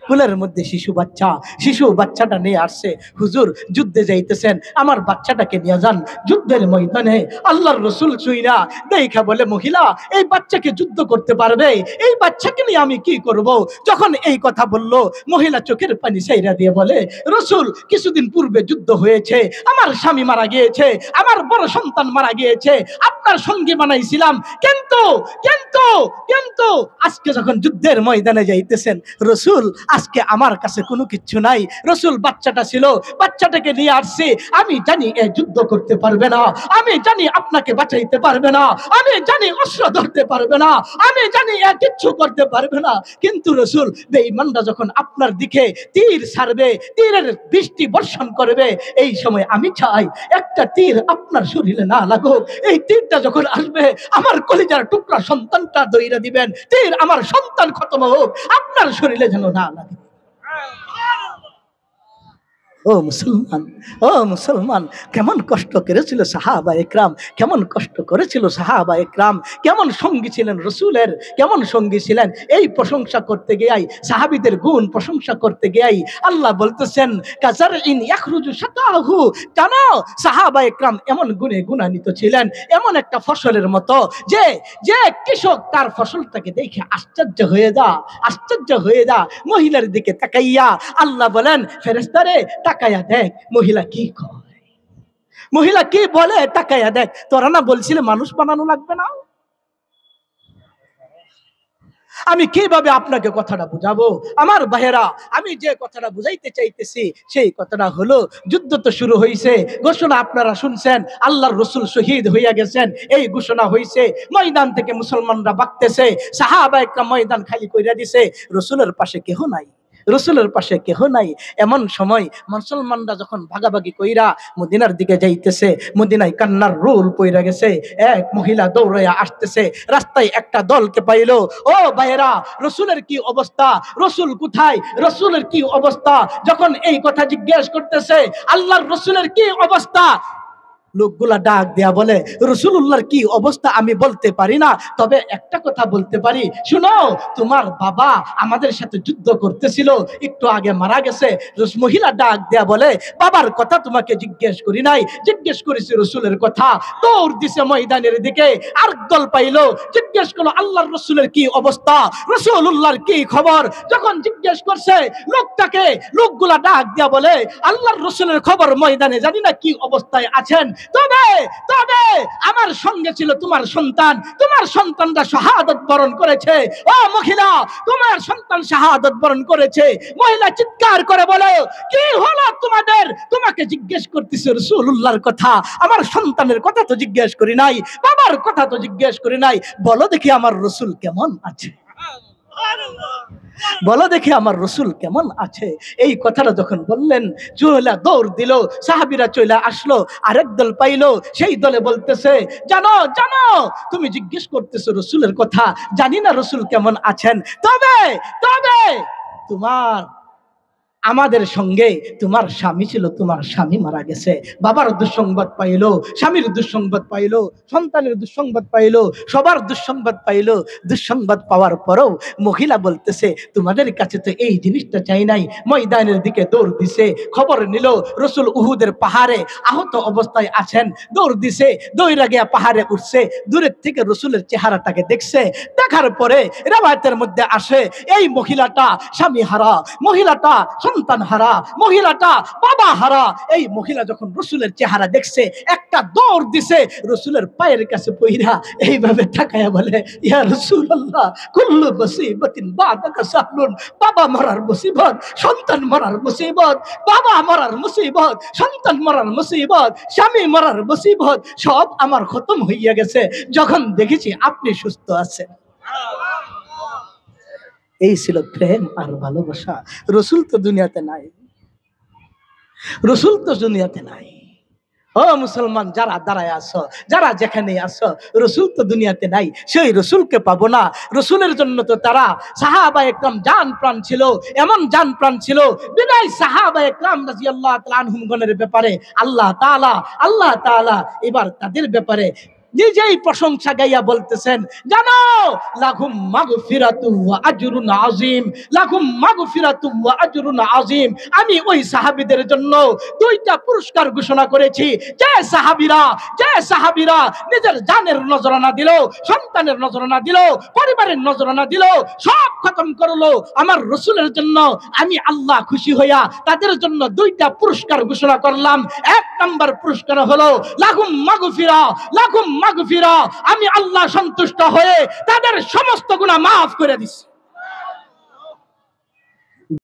কুলের মধ্যে শিশু বাচ্চা। শিশু বাচ্চাটা নিয়ে আসছে, হুজুর যুদ্ধে যাইতেছেন, আমার বাচ্চাটাকে নিয়ে যান যুদ্ধের ময়দানে। আল্লাহর রাসূল শুইনা দেখা বলে, মহিলা এই বাচ্চাকে যুদ্ধ করতে পারবে? এই বাচ্চাকে নিয়ে আমি কি করব? যখন এই কথা বলল, মহিলা চোখের পানি ছাইরা দিয়ে বলে, রাসূল কিছুদিন পূর্বে যুদ্ধ হয়েছে, আমার স্বামী মারা গিয়েছে, আমার বড় সন্তান মারা গিয়েছে, আপনার সঙ্গী বানাইছিলাম, কিন্তু কিন্তু কিন্তু আজকে যখন যুদ্ধের ময়দানে যাইতেছেন রাসূল, আজকে আমার কাছে কোনো কিছু নাই। রাসূল বাচ্চাটা ছিল, বাচ্চাটাকে নিয়ে আসছে, আমি জানি এ যুদ্ধ করতে পারবে না, আমি জানি আপনাকে বাঁচাইতে পারবে না, আমি জানি অস্ত্র ধরতে পারবে না, আমি জানি এ কিচ্ছু করতে পারবে না, কিন্তু রাসূল বেঈমানরা যখন আপনার দিকে তীর ছাড়বে, তীরের বৃষ্টি বর্ষণ করবে, এই সময় আমি চাই একটা তীর আপনার শরীরে না লাগুক। এই তীরটা যখন আসবে, আমার কলিজার টুকরা সন্তানটা দইরা দিবেন, তীর আমার সন্তান খতম হোক, আপনার শরীরে যেন না লাগে। ও মুসলমান, ও মুসলমান, কেমন কষ্ট করেছিল সাহাবায়ে কেরাম, কেমন কষ্ট করেছিল সাহাবায়ে কেরাম, কেমন সঙ্গী ছিলেন রাসূলের, কেমন সঙ্গী ছিলেন। এই প্রশংসা করতে গিয়াই, সাহাবীদের গুণ প্রশংসা করতে গিয়াই আল্লাহ বলতেছেন, কাযারইন ইয়াখরুজু শাতাহু, জানো সাহাবায়ে কেরাম এমন গুণে গুণান্বিত ছিলেন, এমন একটা ফসলের মতো, যে যে কৃষক তার ফসলটাকে দেখে আশ্চর্য হয়ে যা, আশ্চর্য হয়ে যা। মহিলার দিকে তাকাইয়া আল্লাহ বলেন, ফেরেশতারে তাকায়া দেখ মহিলা কি কয়, মহিলা কি বলে, তাকায়া দেখ। তোরা না বলছিলে মানুষ বানানো লাগবে না? আমি কিভাবে আপনাকে কথাটা বুঝাবো? আমার ভাইয়েরা, আমি যে কথাটা বুঝাইতে চাইতেছি সেই কথাটা হলো, যুদ্ধ তো শুরু হয়েছে, ঘোষণা আপনারা শুনছেন, আল্লাহর রাসূল শহীদ হইয়া গেছেন, এই ঘোষণা হয়েছে, ময়দান থেকে মুসলমানরা ভাগতেছে, সাহাবায়ে কেরাম ময়দান খালি কইরা দিছে, রাসূলের পাশে কেহ নাই, রাসূলের পাশে কেহ নাই। এমন সময় মুসলমানরা যখন ভাগাভাগি কইরা মদিনার দিকে যাইতেছে, মদিনায় কান্নার রোল পইরা গেছে, এক মহিলা দৌড়াইয়া আসতেছে, রাস্তায় একটা দলকে পাইলো, ও ভাইয়েরা রাসূলের কি অবস্থা, রাসূল কোথায়, রাসূলের কি অবস্থা, যখন এই কথা জিজ্ঞেস করতেছে আল্লাহর রাসূলের কি অবস্থা, লোকগুলা ডাক দেয়া বলে, রাসূলুল্লাহর কি অবস্থা আমি বলতে পারি না, তবে একটা কথা বলতে পারি, শুনো, তোমার বাবা আমাদের সাথে যুদ্ধ করতেছিল, একটু আগে মারা গেছে। মহিলা ডাক দেয়া বলে, বাবার কথা তোমাকে জিজ্ঞেস করি নাই, জিজ্ঞেস করেছি রাসূলের কথা। দৌড় দিছে ময়দানের দিকে, আর দল পাইলো, জিজ্ঞেস করলো আল্লাহর রাসূলের কি অবস্থা, রাসূলুল্লাহর কি খবর। যখন জিজ্ঞেস করছে লোকটাকে, লোকগুলা ডাক দেয়া বলে, আল্লাহর রাসূলের খবর ময়দানে জানি না কি অবস্থায় আছেন, তবে তবে আমার সঙ্গে ছিল তোমার সন্তান, তোমার সন্তানটা শাহাদাত বরণ করেছে। ও মহিলা, তোমার সন্তান শাহাদাত বরণ করেছে। মহিলা চিৎকার করে বলে, কি হলো তোমাদের, তোমাকে জিজ্ঞেস করতেছি রাসূলুল্লাহর কথা, আমার সন্তানের কথা তো জিজ্ঞেস করি নাই, বাবার কথা তো জিজ্ঞেস করি নাই, বলো দেখি আমার রাসূল কেমন আছে, বলো দেখি আমার রাসূল কেমন আছে। এই কথাটা যখন বললেন, চলে দৌড় দিল, সাহাবীরা চলে আসলো, আরেক দল পাইলো, সেই দলে বলতেছে, জানো জানো, তুমি জিজ্ঞেস করতেছো রাসূলের কথা, জানি না রাসূল কেমন আছেন, তবে তবে তোমার আমাদের সঙ্গে তোমার স্বামী ছিল, তোমার স্বামী মারা গেছে, বাবার দুঃসংবাদ পাইলো, স্বামীর দুঃসংবাদ পাইলো, সন্তানের দুঃসংবাদ পাইলো, সবার দুঃসংবাদ পাইলো। দুঃসংবাদ পাওয়ার পরেও মহিলা বলতেছে, তোমাদের কাছে তো এই জিনিসটা চাই নাই। ময়দানের দিকে দৌড় দিছে, খবর নিল রাসূল উহুদের পাহাড়ে আহত অবস্থায় আছেন, দৌড় দিছে, দৌড়া গিয়া পাহাড়ে উঠছে, দূরের থেকে রাসূলের চেহারাটাকে দেখছে, দেখার পরে রিওয়ায়াতের মধ্যে আসে এই মহিলাটা স্বামী হারা, মহিলাটা সন্তান হারা, মহিলাটা বাবা হারা। এই মহিলা যখন রসুলের চেহারা দেখছে, একটা দৌড় দিছে রসুলের পায়ের কাছে পইরা, এইভাবে তাকায়া বলে, ইয়া রাসূলুল্লাহ, কুল্লু মুসিবাতিন বাদাকা সাহলুন। বাবা মরার মুসিবত, সন্তান মরার মুসিবত, বাবা মরার মুসিবত, সন্তান মরার মুসিবত, স্বামী মরার মুসিবত, সব আমার খতম হইয়া গেছে যখন দেখেছি আপনি সুস্থ আছেন। এই ছিল প্রেম আর ভালোবাসা। রসুল তো দুনিয়াতে নাই, রসুল তো দুনিয়াতে নাই। ও মুসলমান, যারা দাঁড়ায় আছো, যারা যেখানে আছো, রসুল তো দুনিয়াতে নাই, সেই রসুলকে পাবো না। রসুলের জন্য তো তারা সাহাবায়ে একরাম জান প্রাণ ছিল, এমন জান প্রাণ ছিল, বিদায় সাহাবায়ে একরাম রাদিয়াল্লাহু তাআলা আনহুমগণের ব্যাপারে আল্লাহ তাআলা এবার তাদের ব্যাপারে নিজেই প্রশংসা গাইয়া বলতেছেন, জানো লাহুম মাগফিরাতু ওয়া আজরুন আযীম, লাহুম মাগফিরাতু ওয়া আজরুন আযীম। আমি ওই সাহাবীদের জন্য দুইটা পুরস্কার ঘোষণা করেছি। যে সাহাবীরা নিজের জানের নজরানা দিল, সন্তানের নজরানা দিল, পরিবারের নজরানা দিল, সব খতম করলো আমার রাসূলের জন্য, আমি আল্লাহ খুশি হইয়া তাদের জন্য দুইটা পুরস্কার ঘোষণা করলাম। এক নাম্বার পুরস্কার হলো লাহুম মাগফিরা, লাহুম মাগফিরা, আমি আল্লাহ সন্তুষ্ট হয়ে তাদের সমস্ত গুনাহ মাফ করে দিছি।